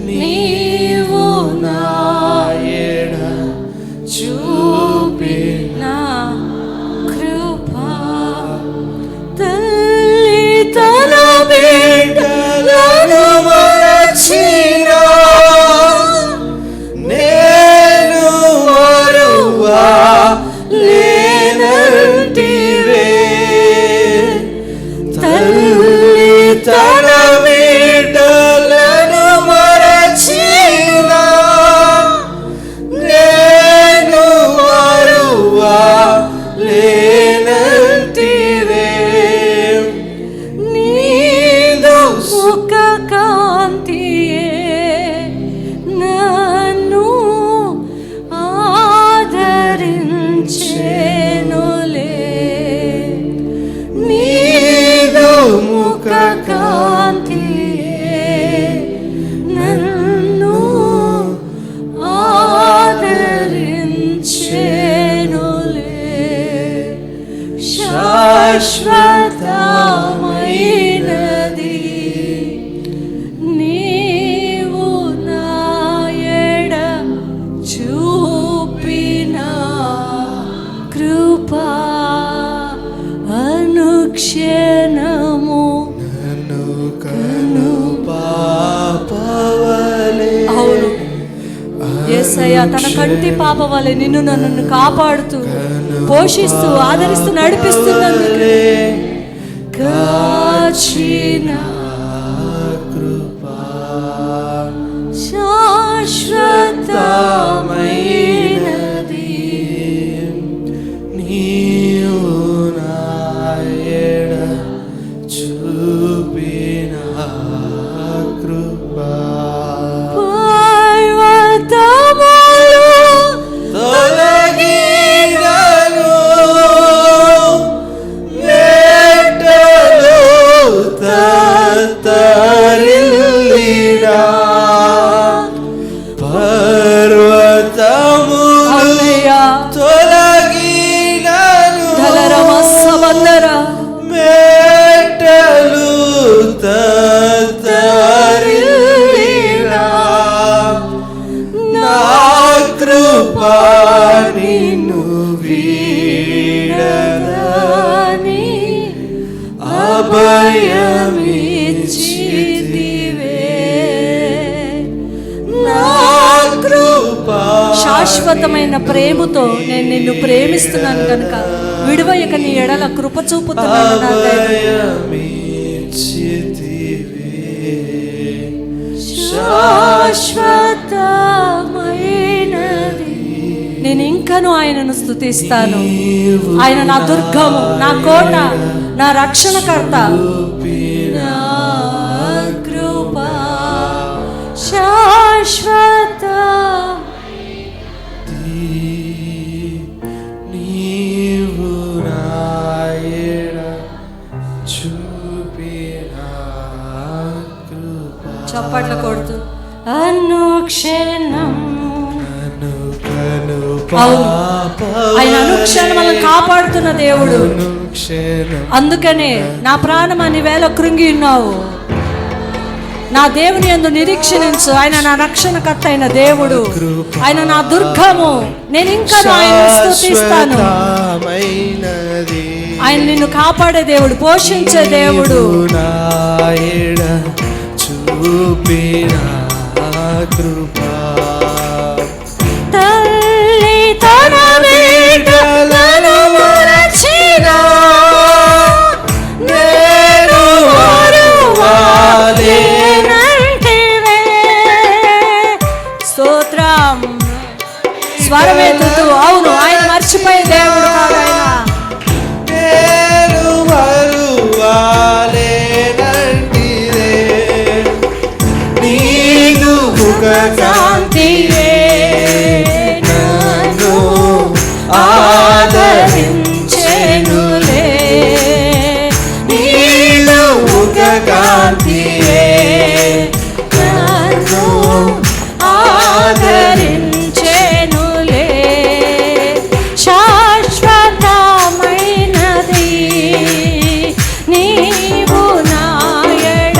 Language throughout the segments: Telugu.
నీవు నా ఎడ చూపిన కృపా తల్లి తన బిడ్డలను మరచిన నేను మరువా లేనంటివే తల్లి తన బిడ్డలను మరచిన నేను మరువా లేనంటివే నీదు సుఖ కాంతియే నన్ను ఆదరించెనులే నీదు ముఖ కాంతియే నన్ను ఆదరించెనులే శాశ్వతమైనది నీవు నా ఎడ చూపిన కృపా అనుక్షణము నన్ను కను పాపవలే. అవును, యేసయ్య తన కంటి పాప వలె నిన్ను నన్ను కాపాడుతూ పోషిస్తూ ఆదరిస్తూ నడిపిస్తున్నందుకు కాచిన కృపా శాశ్వతమైనది నీవు నా ఎడ చూపిన కృపా తొలగినను మేటలు తత్తరిల్లినా పర్వతములు తొలగినను మేటలు తత్తరిల్లినా నా కృపా నిన్ను వీడదని అభయమిచ్చితివే. నా కృపా శాశ్వతమైన ప్రేమతో నేను నిన్ను ప్రేమిస్తున్నాను కనుక విడువయక నీ ఎడల కృప చూపుతున్నాను. శాశ్వతమైనది నేను ఇంకను ఆయనను స్తుతిస్తాను. ఆయన నా దుర్గము, నా కోట, నా రక్షణకర్త. నా కృపా శాశ్వత నీవు నా ఎడ చూపిన కృపా. చప్పట్ల కొడుతూ అనుక్షణం. అవును, ఆయన అనుక్షణం మనల్ని కాపాడుతున్న దేవుడు. అందుకనే నా ప్రాణం అన్ని వేళ కృంగి ఉన్నావు. నా దేవుని యందు నిరీక్షించు. ఆయన నా రక్షణకర్త అయిన దేవుడు, ఆయన నా దుర్గము. నేను ఇంకా ఆయన స్తుతిస్తాను. ఆయన నిన్ను కాపాడే దేవుడు, పోషించే దేవుడు. తల్లి తన బిడ్డలను మరచిన నేను మరువలేనంటివే. స్తోత్రం. స్వరమెత్తుతూ. అవును, ఆయన మర్చిపోయే దేవుడు కాదు. ఆయన నేను మరువలేనంటివే. నీదు ముఖ కాంతియే నన్ను ఆదరించెనులే. నీదు ముఖ కాంతియే నన్ను ఆదరించెనులే. శాశ్వతమైనది నీవు నా ఎడ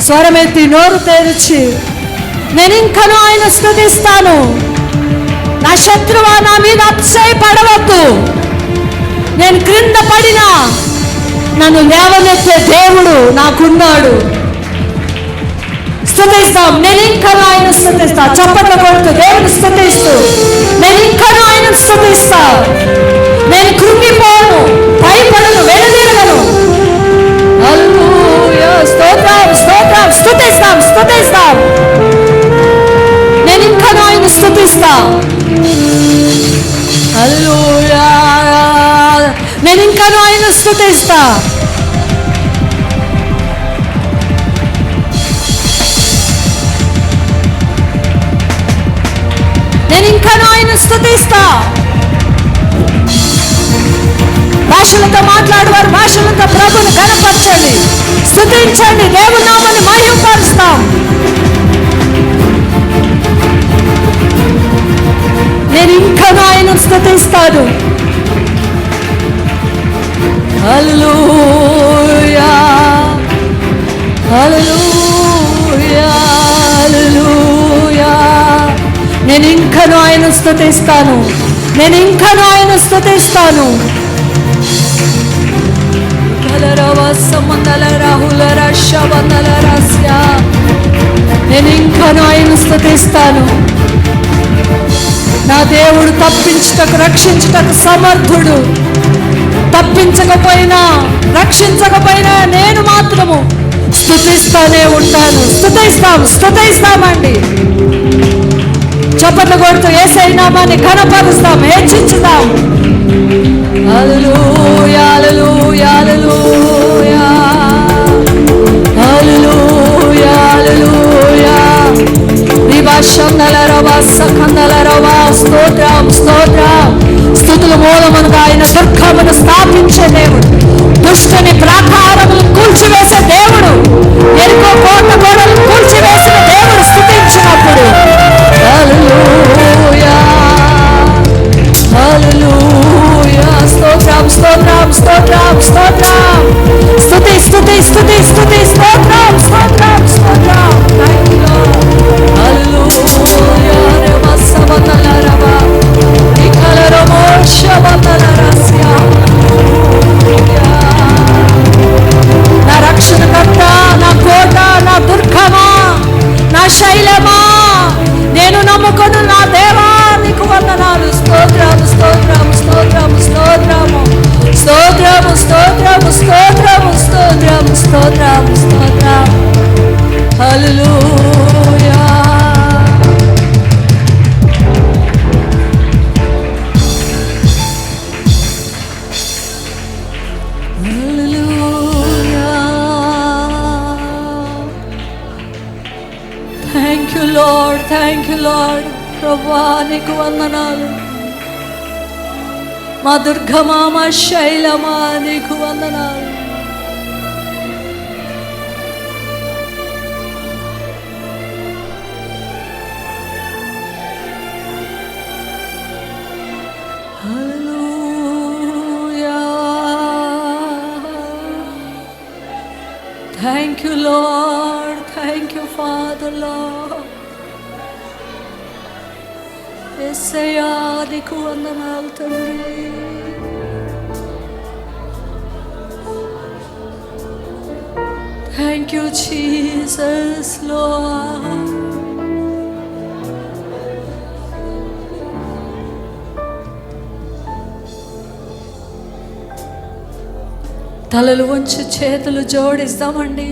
స్వరమెత్తి నోరు తెరిచి నేను ఇంకను ఆయన స్తుతిస్తాను. నా శత్రువా నా మీద అతిశయపడవద్దు. నేను క్రింద పడినా నన్ను లేవనెత్తే దేవుడు నాకున్నాడు. స్తుతిస్తాం. నేను ఇంకను ఆయన స్తుతిస్తా. చప్పట్లు కొడుతూ దేవుని స్తుతిస్తూ నేను ఇంకను ఆయన స్తుతిస్తా. నేను కృంగిపోను, భయపడను, వెనుదిరగను. హల్లెలూయా, స్తోత్రం స్తోత్రం. స్తుతిస్తాం స్తుతిస్తాం. నేను ఇంకను ఆయన స్తుతిస్తా. హల్లెలూయా, నేను ఇంకను ఆయన స్తుతిస్తా. నేను ఇంకను ఆయన స్తుతిస్తా. భాషలతో మాట్లాడేవారు భాషలతో ప్రభుని ఘనపరచండి, స్తుతించండి, దేవుని నామాన్ని మహిమపరుస్తాం. నేను ఇంకను ఆయన స్తుతిస్తాను. హల్లెలూయా హల్లెలూయా హల్లెలూయా. నేను ఇంకను ఆయన స్తుతిస్తాను. నేను ఇంకను ఆయన స్తుతిస్తాను. నేను ఇంకను ఆయన స్తుతిస్తాను. నా దేవుడు తప్పించుటకు రక్షించుటకు సమర్థుడు. తప్పించకపోయినా రక్షించకపోయినా నేను మాత్రము స్తుతిస్తానే ఉంటాను. స్తుతిస్తామండి. చప్పట్లు కొడుతూ యేసయ్య నామాన్ని ఘనపరుస్తాం, హెచ్చించుదాం. హల్లెలూయా హల్లెలూయా హల్లెలూయా హల్లెలూయా హల్లెలూయా. స్తోత్రం స్తోత్రం. స్తుతుల మూలముగా ఆయన దుర్గమును స్థాపించే దేవుడు, దుష్టుని ప్రాకారములు కూల్చివేసే దేవుడు, ఎరుకో కోట గోడలు కూల్చివేసిన దేవుడు స్తుతించినప్పుడు హల్లెలూయా హల్లెలూయా. స్తోత్రం స్తోత్రం స్తోత్రం స్తోత్రం. స్తుతి స్తుతి స్తుతి స్తుతి. స్తోత్రం స్తోత్రం స్తోత్రం. Thank you Lord. హల్లెలూయా. రమసవతలరవా నికలరమోషవతలరస్యా. నా రక్షణకర్త, నా కోట, నా దుర్గమా, నా శైలమా, నేను నమ్ముకున్న నా దేవా నీకు వందనాలు. స్తోత్రము స్తోత్రము స్తోత్రము స్తోత్రము స్తోత్రము స్తోత్రము స్తోత్రము స్తోత్రము స్తోత్రము స్తోత్రము. హల్లెలూయా. Thank you Lord. ప్రభువా నీకు వందనాలు. మా దుర్గమా, మా శైలమా నీకు వందనాలు. Hallelujah. Thank you Lord. Thank you father Lord. యేసయ్యా నీకు వందనాలు తండ్రి. Thank you Jesus Lord. తలలు వంచి చేతులు జోడిస్తామండి.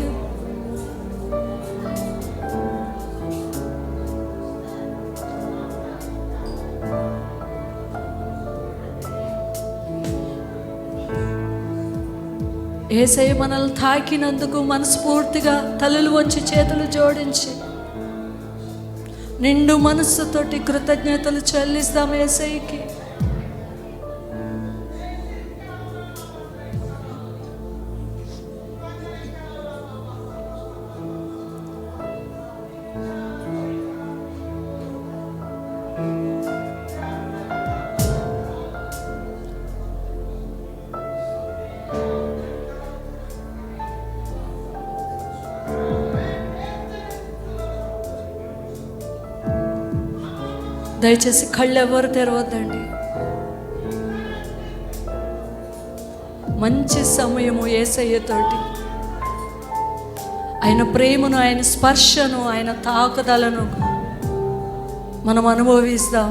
యేసయ్య మనల్ని తాకినందుకు మనస్ఫూర్తిగా తలలు వంచి చేతులు జోడించి నిండు మనస్సుతోటి కృతజ్ఞతలు చెల్లిస్తాం యేసయ్యకి. దయచేసి కళ్ళు ఎవరు తెరవద్దండి. మంచి సమయము యేసయ్యతోటి ఆయన ప్రేమను, ఆయన స్పర్శను, ఆయన తాకుదలను మనం అనుభవిస్తాం.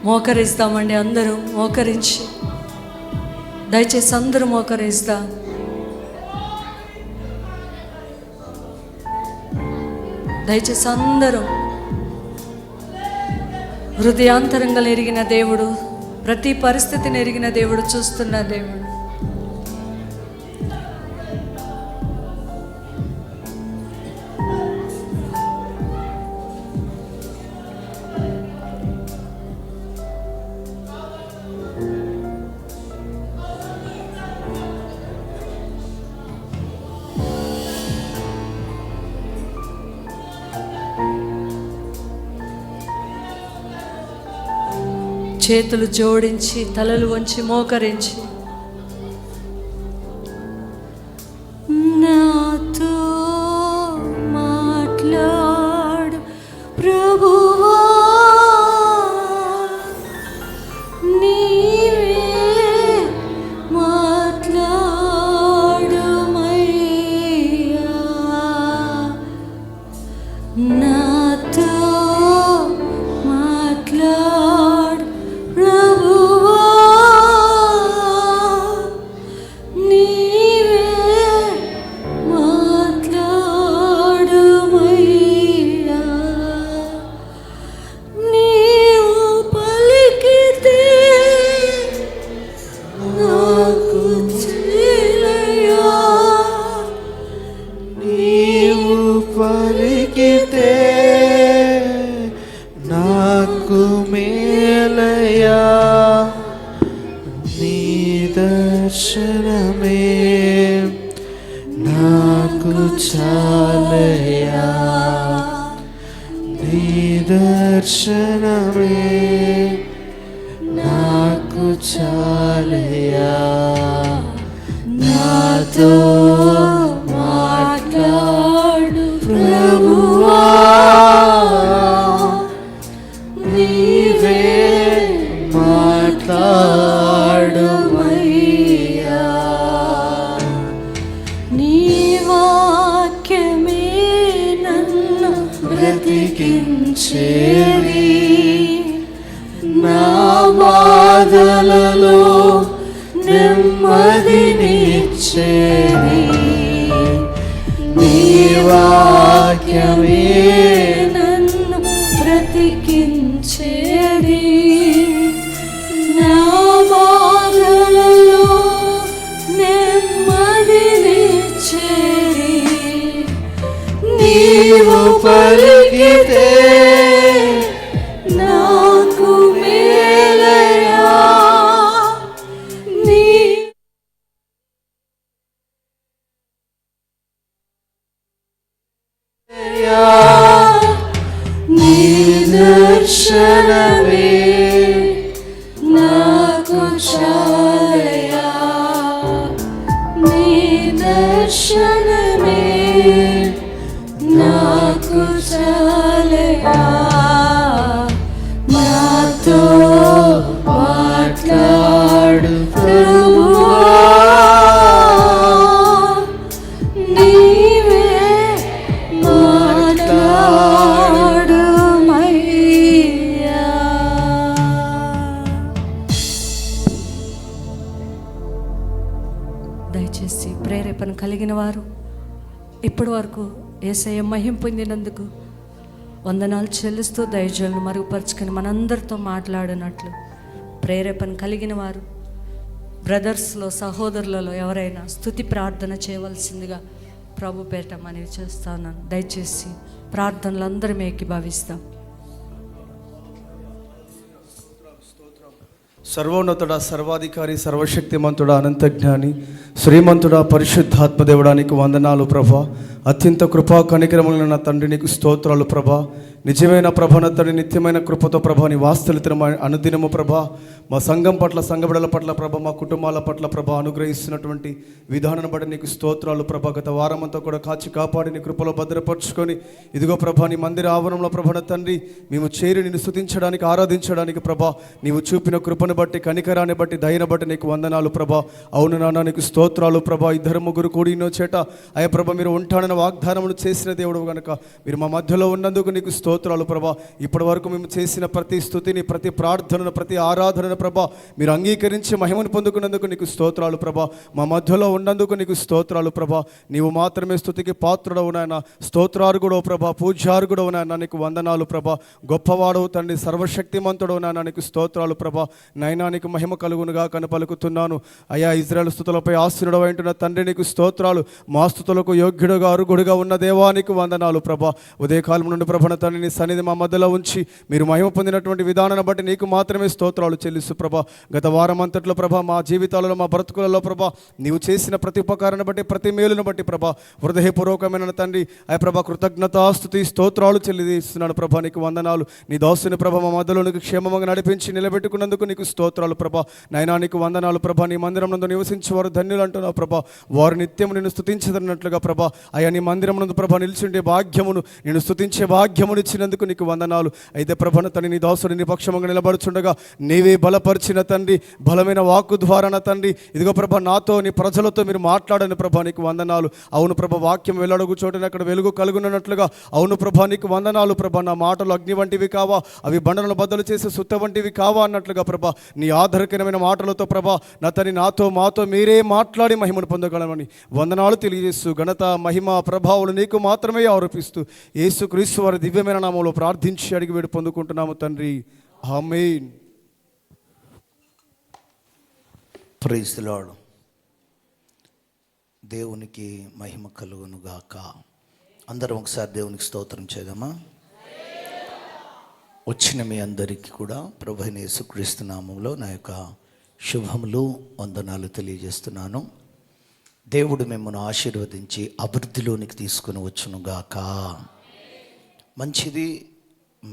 మోకరిస్తామండి, అందరూ మోకరించి, దయచేసి అందరూ మోకరిస్తాం. దయచేసి అందరూ. హృదయాంతరంగా ఎరిగిన దేవుడు, ప్రతి పరిస్థితిని ఎరిగిన దేవుడు, చూస్తున్న దేవుడు. చేతులు జోడించి, తలలు వంచి, మోకరించి, నాతో మాట్లాడు ప్రభువా, నీవే మాట్లాడుమయ్యా, నాతో మాట్లాడు ప్రభువా, నీవే మాట్లాడుమయ్యా, నీవు పలికితే నాకు చెలియా, నీవు పలికితే నాకు మేలయా, నీ దర్శనమే నాకు చాలయా, నీ దర్శనమే నాకు చాలయా, నాతో మాట్లాడు ప్రభువా, నీవే మాట్లాడుమయ్యా, నీ వాక్యమే నన్ను బ్రతికించేది, నా బాధలలో నెమ్మదినిచ్చేది, నీ వాక్యమే నన్ను బ్రతికించేది, నా బాధలలో నెమ్మదినిచ్చేది, నీవు పలికితే నాకు మేలయా, నీ నీ దర్శనమే నాకు చాలయా, నీ దర్శనమే నాకు చాలయా, నాతో మాట్లాడు ప్రభువా, నీవే మాట్లాడుమయ్యా. దయచేసి ప్రేరేపణ కలిగిన వారు ఇప్పటి వరకు యేసయ్య మహిమ పొందినందుకు వందనాలు చెల్లిస్తూ దైవజనులను మరుగుపరుచుకొని మనందరితో మాట్లాడినట్లు ప్రేరేపణ కలిగిన వారు బ్రదర్స్లో, సహోదరులలో ఎవరైనా స్తుతి ప్రార్థన చేయవలసిందిగా ప్రభు పేట మనవి చేస్తాను. దయచేసి ప్రార్థనలు అందరం ఏకీభవిస్తాం. సర్వోన్నతుడా, సర్వాధికారి, సర్వశక్తిమంతుడా, అనంతజ్ఞాని, శ్రీమంతుడా, పరిశుద్ధాత్మ దేవుడానికి వందనాలు ప్రభా. అత్యంత కృపా కనికరములైన నా తండ్రి నీకు స్తోత్రాలు ప్రభా. నిజమైన ప్రభన తండ్రి, నిత్యమైన కృపతో ప్రభా నీ వాస్తలితన అనుదినము ప్రభా మా సంఘం పట్ల, సంఘ బిడ్డల పట్ల ప్రభా, మా కుటుంబాల పట్ల ప్రభా అనుగ్రహిస్తున్నటువంటి విధానాన్ని బట్టి నీకు స్తోత్రాలు ప్రభా. గత వారమంతా కూడా కాచి కాపాడి నీ కృపలో భద్రపరుచుకొని ఇదిగో ప్రభా నీ మందిర ఆవరణంలో ప్రభన తండ్రి మేము చేరి నిన్ను స్తుతించడానికి, ఆరాధించడానికి ప్రభా నీవు చూపిన కృపను బట్టి, కనికరాన్ని బట్టి, దయను బట్టి నీకు వందనాలు ప్రభా. అవును నాన్న, నీకు స్తోత్రాలు ప్రభా. ఇద్దరు ముగ్గురు కూడినో చేట అయ్యా ప్రభా మీరు ఉంటానని వాగ్దానములు చేసిన దేవుడు కనుక మీరు మా మధ్యలో ఉన్నందుకు నీకు స్తోత్రాలు ప్రభా. ఇప్పటి వరకు మేము చేసిన ప్రతి స్తుతిని, ప్రతి ప్రార్థనను, ప్రతి ఆరాధనను ప్రభా మీరు అంగీకరించి మహిమను పొందుకున్నందుకు నీకు స్తోత్రాలు ప్రభా. మా మధ్యలో ఉన్నందుకు నీకు స్తోత్రాలు ప్రభా. నీవు మాత్రమే స్తుతికి పాత్రుడవు నాయన, స్తోత్రార్గుడవు ప్రభా, పూజ్యార్గుడవు నాయన, నీకు వందనాలు ప్రభా. గొప్పవాడవు తండ్రి, సర్వశక్తిమంతుడవు నాయన, నీకు స్తోత్రాలు ప్రభా. నైనా నీకు మహిమ కలుగునుగా కను పలుకుతున్నాను. అయ్యా ఇజ్రాయేల్ స్తుతులపై ఆశీనుడవు అంటున్న తండ్రి నీకు స్తోత్రాలు. మా స్తుతులకు యోగ్యుడుగా, అరుగుడుగా ఉన్న దేవానికి వందనాలు ప్రభా. ఉదయకాలం నుండి ప్రభన తండ్రి నీ సన్నిధి మా మధ్యలో ఉంచి మీరు మహిమ పొందినటువంటి విధానాన్ని బట్టి నీకు మాత్రమే స్తోత్రాలు చెల్లిస్తూ ప్రభా. గత వారం అంతట్లో ప్రభా మా జీవితాలలో, మా బ్రతుకులలో ప్రభా నీవు చేసిన ప్రతి ఉపకారాన్ని బట్టి, ప్రతి మేలును బట్టి ప్రభా హృదయపూర్వకమైన తండ్రి అయ్యా ప్రభా కృతజ్ఞతాస్తుతి స్తోత్రాలు చెల్లిస్తున్నాను ప్రభా. నీకు వందనాలు. నీ దాసుని ప్రభా మా మధ్యలో నీకు క్షేమంగా నడిపించి నిలబెట్టుకున్నందుకు నీకు స్తోత్రాలు ప్రభా. నైనా నీకు వందనాలు ప్రభా. నీ మందిరం నందు నివసించి వారు ధన్యులు అంటున్నావు ప్రభా. వారు నిత్యం నిన్ను స్తుతించదన్నట్లుగా ప్రభా అయ్యా నీ మందిరం నందు ప్రభా నిలిచిండే భాగ్యమును, నిన్ను స్తుతించే భాగ్యమును ఇచ్చినందుకు నీకు వందనాలు. అయితే ప్రభన తండ్రి నీ దాసుడు నీ పక్షంగా నిలబడుచుండగా నీవే బలపరిచిన తండ్రి, బలమైన వాక్కు ద్వారా తండ్రి ఇదిగో ప్రభా నాతో, నీ ప్రజలతో మీరు మాట్లాడని ప్రభా నీకు వందనాలు. అవును ప్రభా, వాక్యం వెళ్ళడుగు చోటని అక్కడ వెలుగు కలుగునట్లుగా అవును ప్రభా నీకు వందనాలు ప్రభా. నా మాటలు అగ్ని వంటివి కావా, అవి బండలను బద్దలు చేసే సుత్త వంటివి కావా అన్నట్లుగా ప్రభా నీ ఆధారకరమైన మాటలతో ప్రభా నా తండ్రి నాతో, మాతో మీరే మాట్లాడి మహిమను పొందగలమని వందనాలు తెలియజేస్తూ ఘనత, మహిమ, ప్రభావాలు నీకు మాత్రమే ఆరోపిస్తూ యేసుక్రీస్తు వారి దివ్యమైన నామంలో ప్రార్థించి అడిగి వేడి పొందుకుంటున్నాము తండ్రి. ఆమేన్. Praise the Lord. దేవునికి మహిమ కలుగును గాక. అందరం ఒకసారి దేవునికి స్తోత్రం చేద్దామా? వచ్చిన మీ అందరికీ కూడా ప్రభు అయిన యేసుక్రీస్తు నామంలో నా యొక్క శుభములు, వందనాలు తెలియజేస్తున్నాను. దేవుడు మిమ్మల్ని ఆశీర్వదించి అభివృద్ధిలోనికి తీసుకుని వచ్చును గాక. మంచిది.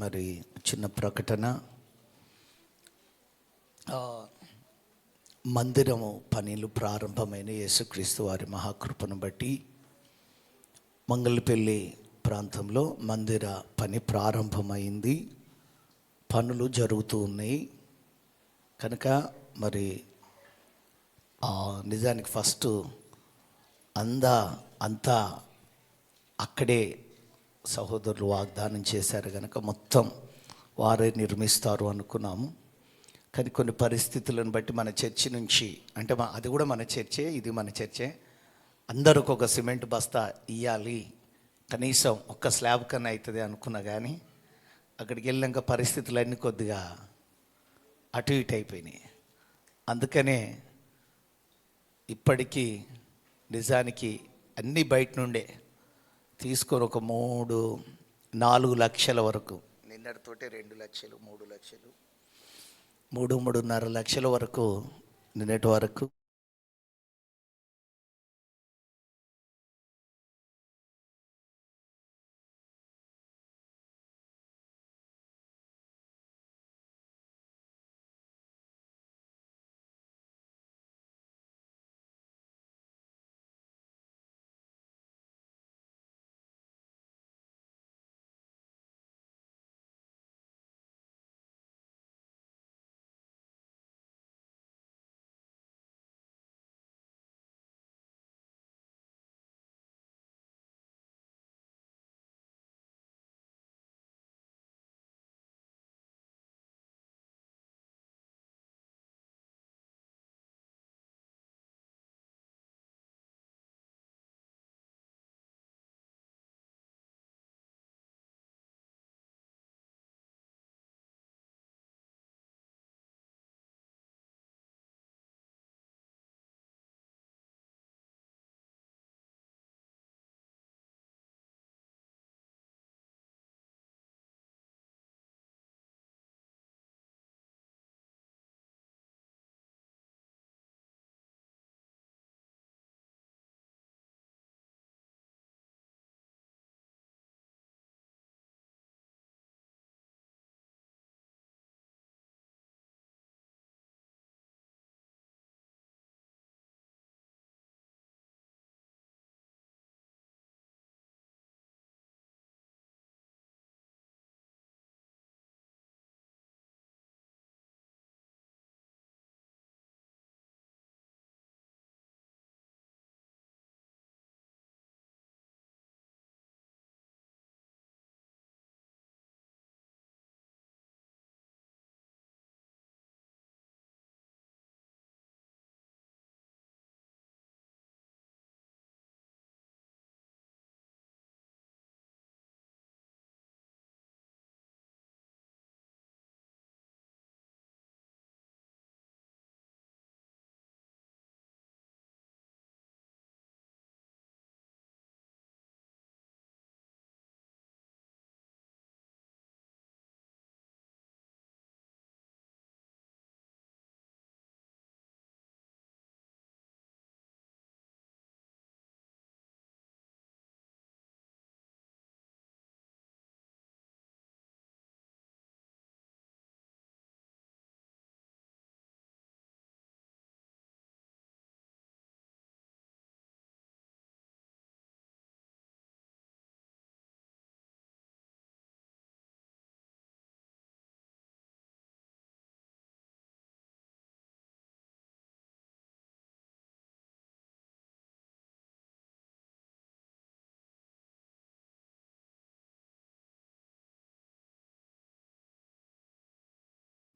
మరి చిన్న ప్రకటన. మందిరము పనులు ప్రారంభమైన యేసుక్రీస్తు వారి మహాకృపను బట్టి మంగళపల్లి ప్రాంతంలో మందిర పని ప్రారంభమైంది. పనులు జరుగుతూ ఉన్నాయి కనుక మరి నిజానికి ఫస్ట్ అంతా అక్కడే సహోదరులు వాగ్దానం చేశారు కనుక మొత్తం వారే నిర్మిస్తారు అనుకున్నాము. కానీ కొన్ని పరిస్థితులను బట్టి మన చర్చి నుంచి, అంటే అది కూడా మన చర్చే, ఇది మన చర్చే, అందరికి ఒక సిమెంట్ బస్తా ఇవ్వాలి, కనీసం ఒక్క స్లాబ్ కన్నా అవుతుంది అనుకున్నా. కానీ అక్కడికి వెళ్ళాక పరిస్థితులన్నీ కొద్దిగా అటు ఇటు అయిపోయినాయి. అందుకనే ఇప్పటికీ నిజానికి అన్నీ బయట నుండే తీసుకొని ఒక 3-4 లక్షల వరకు, నిన్నటితోటే 2 లక్షలు, 3 లక్షలు, 3-3.5 లక్షల వరకు నిన్నటి వరకు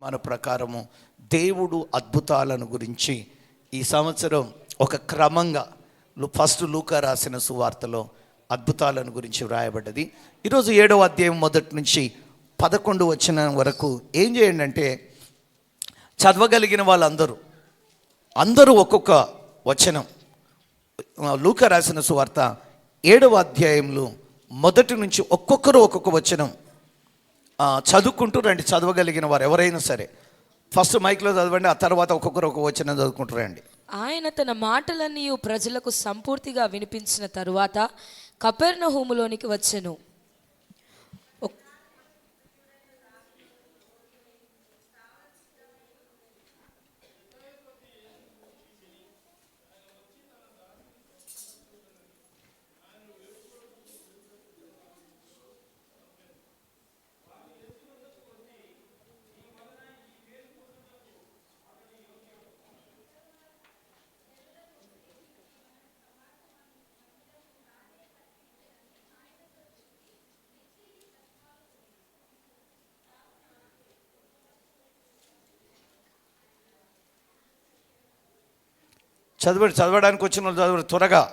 మన ప్రకారము దేవుడు అద్భుతాలను గురించి ఈ సంవత్సరం ఒక క్రమంగా ఫస్ట్ లూకా రాసిన సువార్తలో అద్భుతాలను గురించి వ్రాయబడ్డది. ఈరోజు 7వ అధ్యాయం మొదటి నుంచి 11 వచనం వరకు ఏం చేయండి అంటే, చదవగలిగిన వాళ్ళందరూ ఒక్కొక్క వచనం, లూకా రాసిన సువార్త 7వ అధ్యాయంలో మొదటి నుంచి ఒక్కొక్కరు ఒక్కొక్క వచనం చదువుకుంటూ రండి. చదవగలిగిన వారు ఎవరైనా సరే ఫస్ట్ మైక్లో చదవండి, ఆ తర్వాత ఒక్కొక్కరు ఒక వచనం చదువుకుంటూ రండి. ఆయన తన మాటలన్నీ ప్రజలకు సంపూర్తిగా వినిపించిన తరువాత కపెర్నహూములోనికి వచ్చెను. చదవడానికి వచ్చిన వాళ్ళు చదవండి త్వరగా.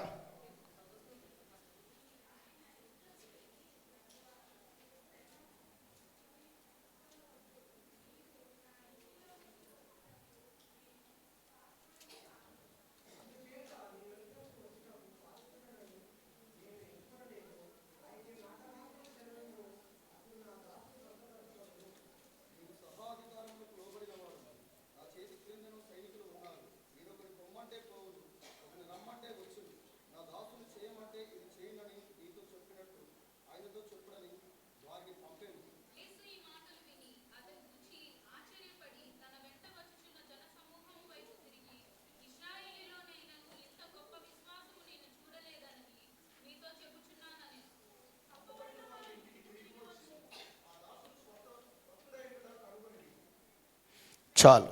చాలు.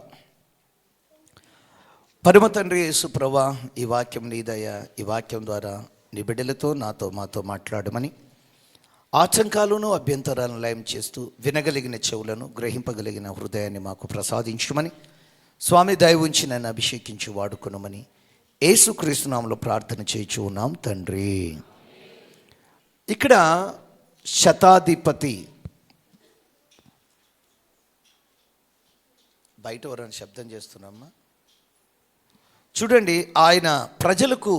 పరమ తండ్రి యేసు ప్రభువా, ఈ వాక్యం నీదయ్యా. ఈ వాక్యం ద్వారా నీ బిడ్డలతో మాతో మాట్లాడమని, ఆటంకాలను అభ్యంతరాలను లయం చేస్తూ వినగలిగిన చెవులను, గ్రహింపగలిగిన హృదయాన్ని మాకు ప్రసాదించమని, స్వామి దయ ఉంచి నన్ను అభిషేకించి వాడుకునమని యేసుక్రీస్తు నామములో ప్రార్థన చేయించు ఉన్నాం తండ్రి. ఇక్కడ శతాధిపతి, బయట ఎవరైనా శబ్దం చేస్తున్నామ్మా చూడండి. ఆయన ప్రజలకు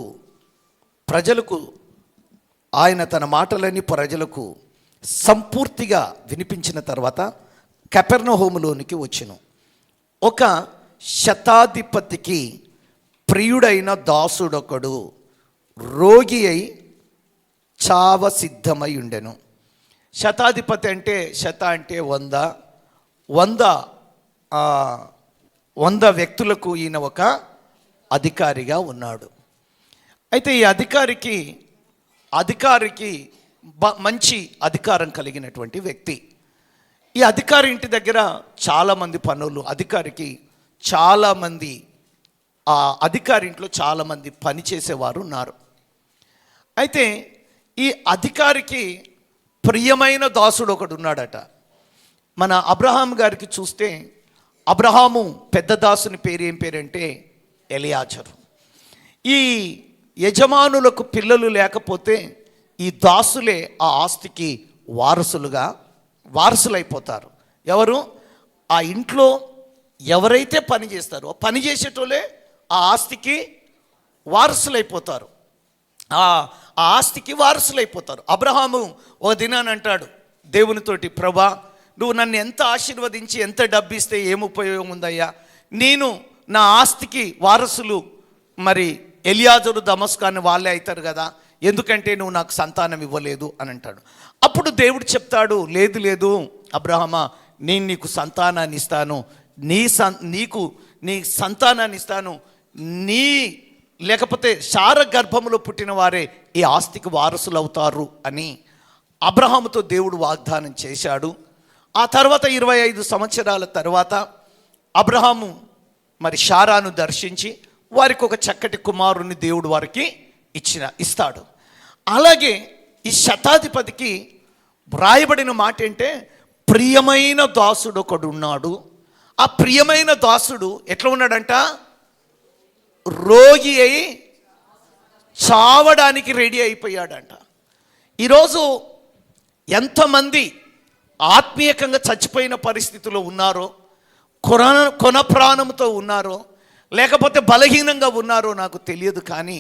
ఆయన తన మాటలన్నీ ప్రజలకు సంపూర్తిగా వినిపించిన తర్వాత కపెర్నహూములోనికి వచ్చెను. ఒక శతాధిపతికి ప్రియుడైన దాసుడొకడు రోగి అయి చావ సిద్ధమై ఉండెను. శతాధిపతి అంటే, శత అంటే 100 వ్యక్తులకు ఈయన ఒక అధికారిగా ఉన్నాడు. అయితే ఈ అధికారికి మంచి అధికారం కలిగినటువంటి వ్యక్తి. ఈ అధికారి ఇంటి దగ్గర చాలామంది పనులు, అధికారికి చాలామంది, ఆ అధికారి ఇంట్లో చాలామంది పనిచేసేవారు ఉన్నారు. అయితే ఈ అధికారికి ప్రియమైన దాసుడు ఒకడు ఉన్నాడట. మన అబ్రహాం గారికి చూస్తే, అబ్రహాము పెద్ద దాసుని పేరు ఏం పేరంటే ఎలియాజరు. ఈ యజమానులకు పిల్లలు లేకపోతే ఈ దాసులే ఆ ఆస్తికి వారసులైపోతారు. ఎవరు? ఆ ఇంట్లో ఎవరైతే పని చేస్తారో పని చేసేటోళ్ళే ఆ ఆస్తికి వారసులైపోతారు. ఆ ఆస్తికి వారసులైపోతారు. అబ్రహాము ఓ దినాన్ని అంటాడు దేవునితోటి, ప్రభా, నువ్వు నన్ను ఎంత ఆశీర్వదించి ఎంత డబ్బు ఇస్తే ఏం ఉపయోగం ఉందయ్యా? నేను నా ఆస్తికి వారసులు మరి ఎలియాజరు, దమస్కాని వాళ్ళే అవుతారు కదా, ఎందుకంటే నువ్వు నాకు సంతానం ఇవ్వలేదు అని అంటాడు. అప్పుడు దేవుడు చెప్తాడు, లేదు అబ్రహమా, నేను నీకు సంతానాన్ని ఇస్తాను, నీ సంతానాన్ని ఇస్తాను, లేకపోతే శార గర్భములో పుట్టిన వారే ఈ ఆస్తికి వారసులు అవుతారు అని అబ్రహాముతో దేవుడు వాగ్దానం చేశాడు. ఆ తర్వాత 25 సంవత్సరాల తర్వాత అబ్రహాము మరి శారాను దర్శించి వారికి ఒక చక్కటి కుమారుని దేవుడు వారికి ఇస్తాడు. అలాగే ఈ శతాధిపతికి వ్రాయబడిన మాట ఏంటే, ప్రియమైన దాసుడు ఒకడు ఉన్నాడు, ఆ ప్రియమైన దాసుడు ఎట్లా ఉన్నాడంట? రోగి అయి చావడానికి రెడీ అయిపోయాడంట. ఈరోజు ఎంతమంది ఆత్మీయకంగా చచ్చిపోయిన పరిస్థితిలో ఉన్నారో, కొన ప్రాణంతో ఉన్నారో, లేకపోతే బలహీనంగా ఉన్నారో నాకు తెలియదు. కానీ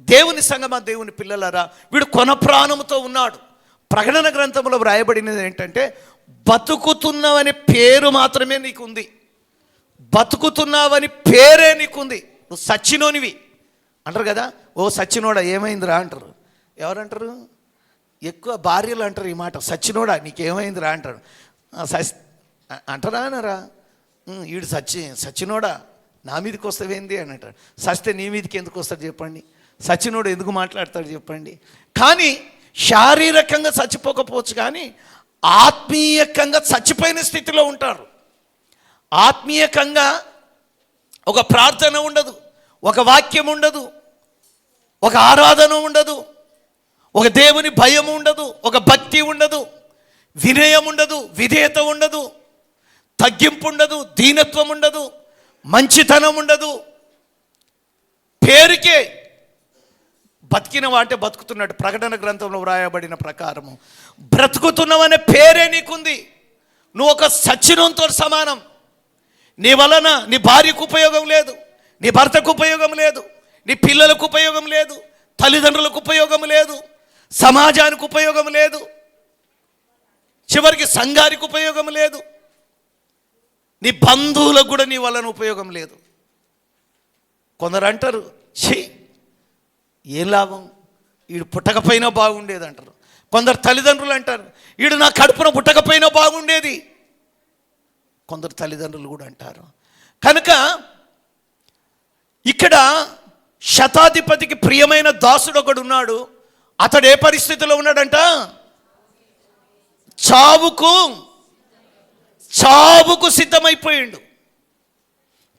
దేవుని సంగమా, దేవుని పిల్లలారా, వీడు కొన ప్రాణంతో ఉన్నాడు. ప్రకటన గ్రంథంలో వ్రాయబడినది ఏంటంటే, బతుకుతున్నావని పేరు మాత్రమే నీకుంది, బతుకుతున్నావని పేరే నీకుంది, నువ్వు సచ్చినోనివి అంటారు కదా. ఓ సచ్చినోడా ఏమైందిరా అంటారు. ఎవరంటారు? ఎక్కువ భార్యలు అంటారు ఈ మాట, సచ్చినోడా నీకేమైందిరా అంటారు. అంటారా అనరా? వీడు సచ్చినోడా నా మీదకి వస్తావేంది అని అంటారు. సస్తే నీ మీదకి ఎందుకు వస్తాడు చెప్పండి? సచ్చినోడు ఎందుకు మాట్లాడతాడు చెప్పండి? కానీ శారీరకంగా చచ్చిపోకపోవచ్చు, కానీ ఆత్మీయకంగా చచ్చిపోయిన స్థితిలో ఉంటారు. ఆత్మీయకంగా ఒక ప్రార్థన ఉండదు, ఒక వాక్యం ఉండదు, ఒక ఆరాధన ఉండదు, ఒక దేవుని భయం ఉండదు, ఒక భక్తి ఉండదు, వినయం ఉండదు, విధేయత ఉండదు, తగ్గింపు ఉండదు, దీనత్వం ఉండదు, మంచితనం ఉండదు. పేరుకే బతికినవా అంటే బతుకుతున్నాడు. ప్రకటన గ్రంథంలో వ్రాయబడిన ప్రకారము బ్రతుకుతున్నావనే పేరే నీకుంది. నువ్వు ఒక సచ్చినంతో సమానం. నీ వలన నీ భార్యకు ఉపయోగం లేదు, నీ భర్తకు ఉపయోగం లేదు, నీ పిల్లలకు ఉపయోగం లేదు, తల్లిదండ్రులకు ఉపయోగం లేదు, సమాజానికి ఉపయోగం లేదు, చివరికి సంఘానికి ఉపయోగం లేదు, నీ బంధువులకు కూడా నీ వలన ఉపయోగం లేదు. కొందరు అంటారు, ఛీ ఏం లాభం, వీడు పుట్టకపోయినా బాగుండేది అంటారు. కొందరు తల్లిదండ్రులు అంటారు, వీడు నా కడుపున పుట్టకపోయినా బాగుండేది. కొందరు తల్లిదండ్రులు కూడా అంటారు. కనుక ఇక్కడ శతాధిపతికి ప్రియమైన దాసుడు ఒకడు ఉన్నాడు. అతడు ఏ పరిస్థితిలో ఉన్నాడంట? చావుకు సిద్ధమైపోయిండు.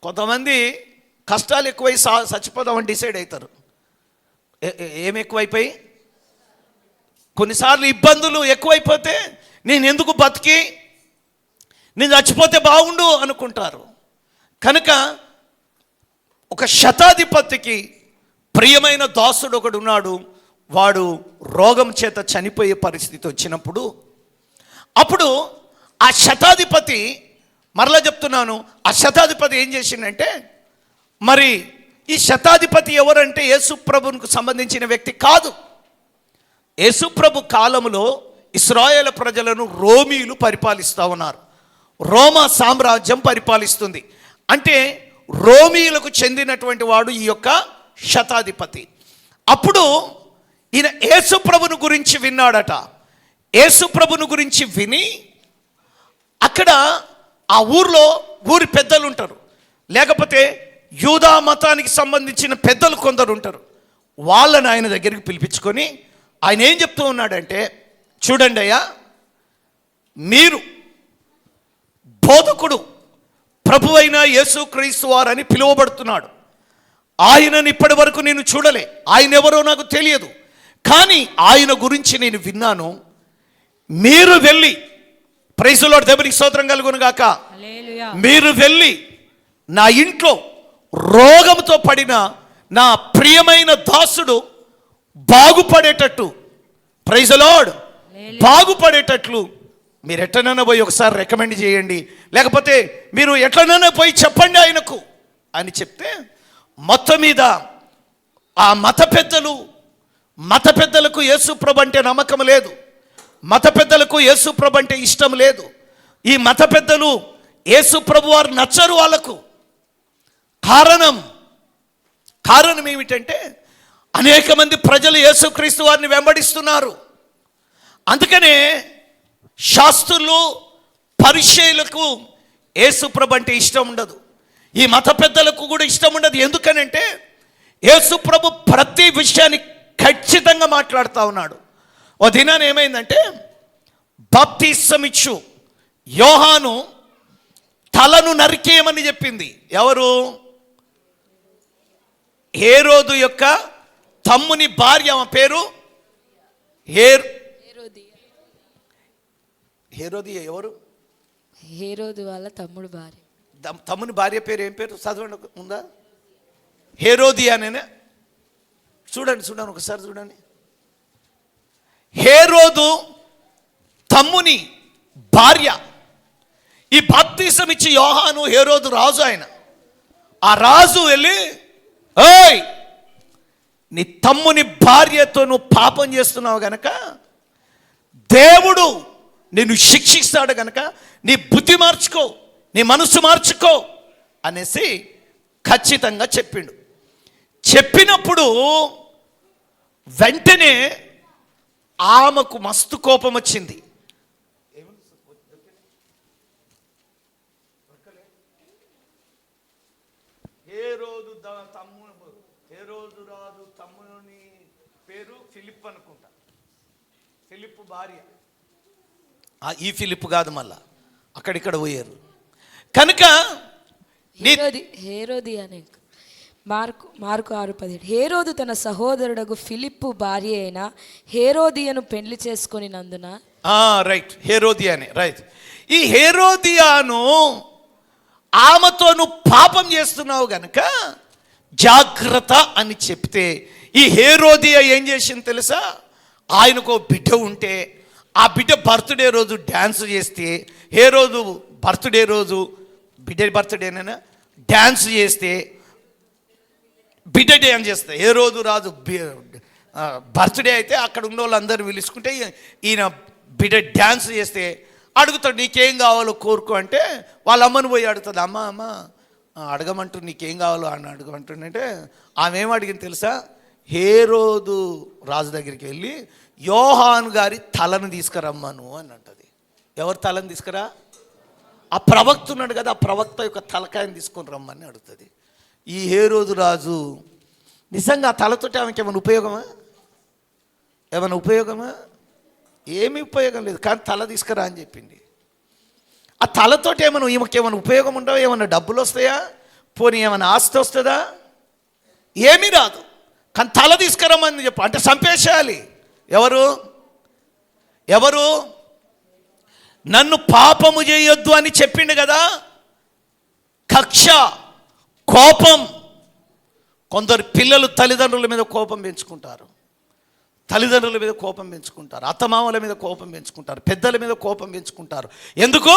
కొంతమంది కష్టాలు ఎక్కువై చచ్చిపోదామని డిసైడ్ అవుతారు. ఏమి ఎక్కువైపోయి? కొన్నిసార్లు ఇబ్బందులు ఎక్కువైపోతే నేను ఎందుకు బతికి, నేను చచ్చిపోతే బాగుండు అనుకుంటారు. కనుక ఒక శతాధిపతికి ప్రియమైన దాసుడు ఒకడు ఉన్నాడు. వాడు రోగం చేత చనిపోయే పరిస్థితి వచ్చినప్పుడు, అప్పుడు ఆ శతాధిపతి, మరలా చెప్తున్నాను, ఆ శతాధిపతి ఏం చేసిండంటే, మరి ఈ శతాధిపతి ఎవరంటే యేసుప్రభునికి సంబంధించిన వ్యక్తి కాదు. యేసుప్రభు కాలంలో ఇశ్రాయేలు ప్రజలను రోమీయులు పరిపాలిస్తూ ఉన్నారు. రోమా సామ్రాజ్యం పరిపాలిస్తుంది. అంటే రోమీయులకు చెందినటువంటి వాడు ఈ యొక్క శతాధిపతి. అప్పుడు ఈయన యేసుప్రభుని గురించి విన్నాడట. యేసుప్రభుని గురించి విని అక్కడ ఆ ఊరి పెద్దలు ఉంటారు, లేకపోతే యూదా మతానికి సంబంధించిన పెద్దలు కొందరు ఉంటారు. వాళ్ళని ఆయన దగ్గరికి పిలిపించుకొని ఆయన ఏం చెప్తూ ఉన్నాడంటే, చూడండి అయ్యా, మీరు బోధకుడు ప్రభువైన యేసుక్రీస్తు వారని పిలువబడుతున్నాడు. ఆయనను ఇప్పటి వరకు నేను చూడలే, ఆయన ఎవరో నాకు తెలియదు, కానీ ఆయన గురించి నేను విన్నాను. మీరు వెళ్ళి, ప్రైజ్ ది లార్డ్, దేవునికి స్తోత్రం కలుగును గాక, మీరు వెళ్ళి నా ఇంట్లో రోగంతో పడిన నా ప్రియమైన దాసుడు బాగుపడేటట్టు, ప్రైజ్ ది లార్డ్, బాగుపడేటట్లు మీరు ఎట్లనైనా పోయి ఒకసారి రికమెండ్ చేయండి, లేకపోతే మీరు ఎట్లనైనా పోయి చెప్పండి ఆయనకు అని చెప్తే, మొత్తం మీద ఆ మత పెద్దలకు యేసుప్రభు అంటే నమ్మకం లేదు, మత పెద్దలకు యేసుప్రభు అంటే ఇష్టం లేదు. ఈ మత పెద్దలు యేసుప్రభు వారు నచ్చరు వాళ్ళకు. కారణం ఏమిటంటే, అనేక మంది ప్రజలు యేసుక్రీస్తు వారిని వెంబడిస్తున్నారు. అందుకనే శాస్త్రులు, పరిసయ్యులకు యేసుప్రభు అంటే ఇష్టం ఉండదు. ఈ మత పెద్దలకు కూడా ఇష్టం ఉండదు. ఎందుకనంటే యేసుప్రభు ప్రతి విషయాన్ని ఖచ్చితంగా మాట్లాడుతూ ఉన్నాడు. ఓ దినాన్ని ఏమైందంటే, బాప్తిసం ఇచ్చు యోహాను తలను నరికేయమని చెప్పింది. ఎవరు? హేరోదు యొక్క తమ్ముని భార్య. ఆమె పేరు హేరోదియ. ఎవరు? హేరోదు వాళ్ళ తమ్ముడు భార్య. తమ్ముని భార్య పేరు ఏం పేరు చదవండి ఉందా? హేరోదియానేనా? చూడండి ఒకసారి చూడండి. హేరోదు తమ్ముని భార్య. ఈ బాప్తిసం ఇచ్చి యోహాను, హేరోదు రాజు. ఆయన ఆ రాజు వెళ్ళి, ఏయ్ నీ తమ్ముని భార్యతో నువ్వు పాపం చేస్తున్నావు గనక దేవుడు నిన్ను శిక్షిస్తాడు గనక నీ బుద్ధి మార్చుకో, నీ మనసు మార్చుకో అనేసి ఖచ్చితంగా చెప్పిండు. చెప్పినప్పుడు వెంటనే ఆమెకు మస్తు కోపం వచ్చింది. హేరోదు రాజు తమ్ముని పేరు ఫిలిప్ అనుకుంటా. ఫిలిప్ భార్య. ఈ ఫిలిప్ కాదు, మళ్ళా అక్కడిక్కడ పోయారు కనుక హేరోది అనే మార్కు 6:17. హేరోదు తన సహోదరుడగు ఫిలిప్పు భార్య అయిన హేరోదియను పెళ్లి చేసుకొని నందున. Right, హేరోదియానే right. ఈ హేరోదియాను ఆమెతో నువ్వు పాపం చేస్తున్నావు గనక జాగ్రత్త అని చెప్తే ఈ హేరోదియా ఏం చేసింది తెలుసా? ఆయనకు బిడ్డ ఉంటే ఆ బిడ్డ బర్త్డే రోజు డ్యాన్స్ చేస్తే, హేరోదు బర్త్డే రోజు బిడ్డ బర్త్డేనైనా డ్యాన్స్ చేస్తే, బిడ్డ డ్యాన్స్ చేస్తే, హేరోదు రాజు బర్త్డే అయితే అక్కడ ఉన్న వాళ్ళందరూ పిలుచుకుంటే ఈయన బిడ్డ డ్యాన్స్ చేస్తే అడుగుతాడు, నీకేం కావాలో కోరుకో అంటే వాళ్ళ అమ్మని పోయి అడుగుతుంది. అమ్మ అడగమంటూ నీకేం కావాలో అని అడగమంటుందంటే ఆమె ఏం అడిగింది తెలుసా? హేరోదు రాజు దగ్గరికి వెళ్ళి యోహాను గారి తలను తీసుకురమ్మను అని అంటది. ఎవరు తలను తీసుకురా? ఆ ప్రవక్త ఉన్నాడు కదా, ఆ ప్రవక్త యొక్క తలకాయని తీసుకొని రమ్మని అడుగుతుంది. ఈ హేరోదు రాజు నిజంగా ఆ తలతోటి ఆమెకి ఏమైనా ఉపయోగమా? ఏమీ ఉపయోగం లేదు. కానీ తల తీసుకురా అని చెప్పింది. ఆ తలతోటి ఈమెకేమైనా ఉపయోగం ఉండవు? ఏమైనా డబ్బులు వస్తాయా? పోనీ ఏమైనా ఆస్తి వస్తుందా? ఏమీ రాదు. కానీ తల తీసుకురమ్మని చెప్పు అంటే చంపేసేయాలి. ఎవరు నన్ను పాపము చేయొద్దు అని చెప్పిండు కదా. కక్ష, కోపం. కొందరు పిల్లలు తల్లిదండ్రుల మీద కోపం పెంచుకుంటారు, అత్తమామల మీద కోపం పెంచుకుంటారు, పెద్దల మీద కోపం పెంచుకుంటారు. ఎందుకు?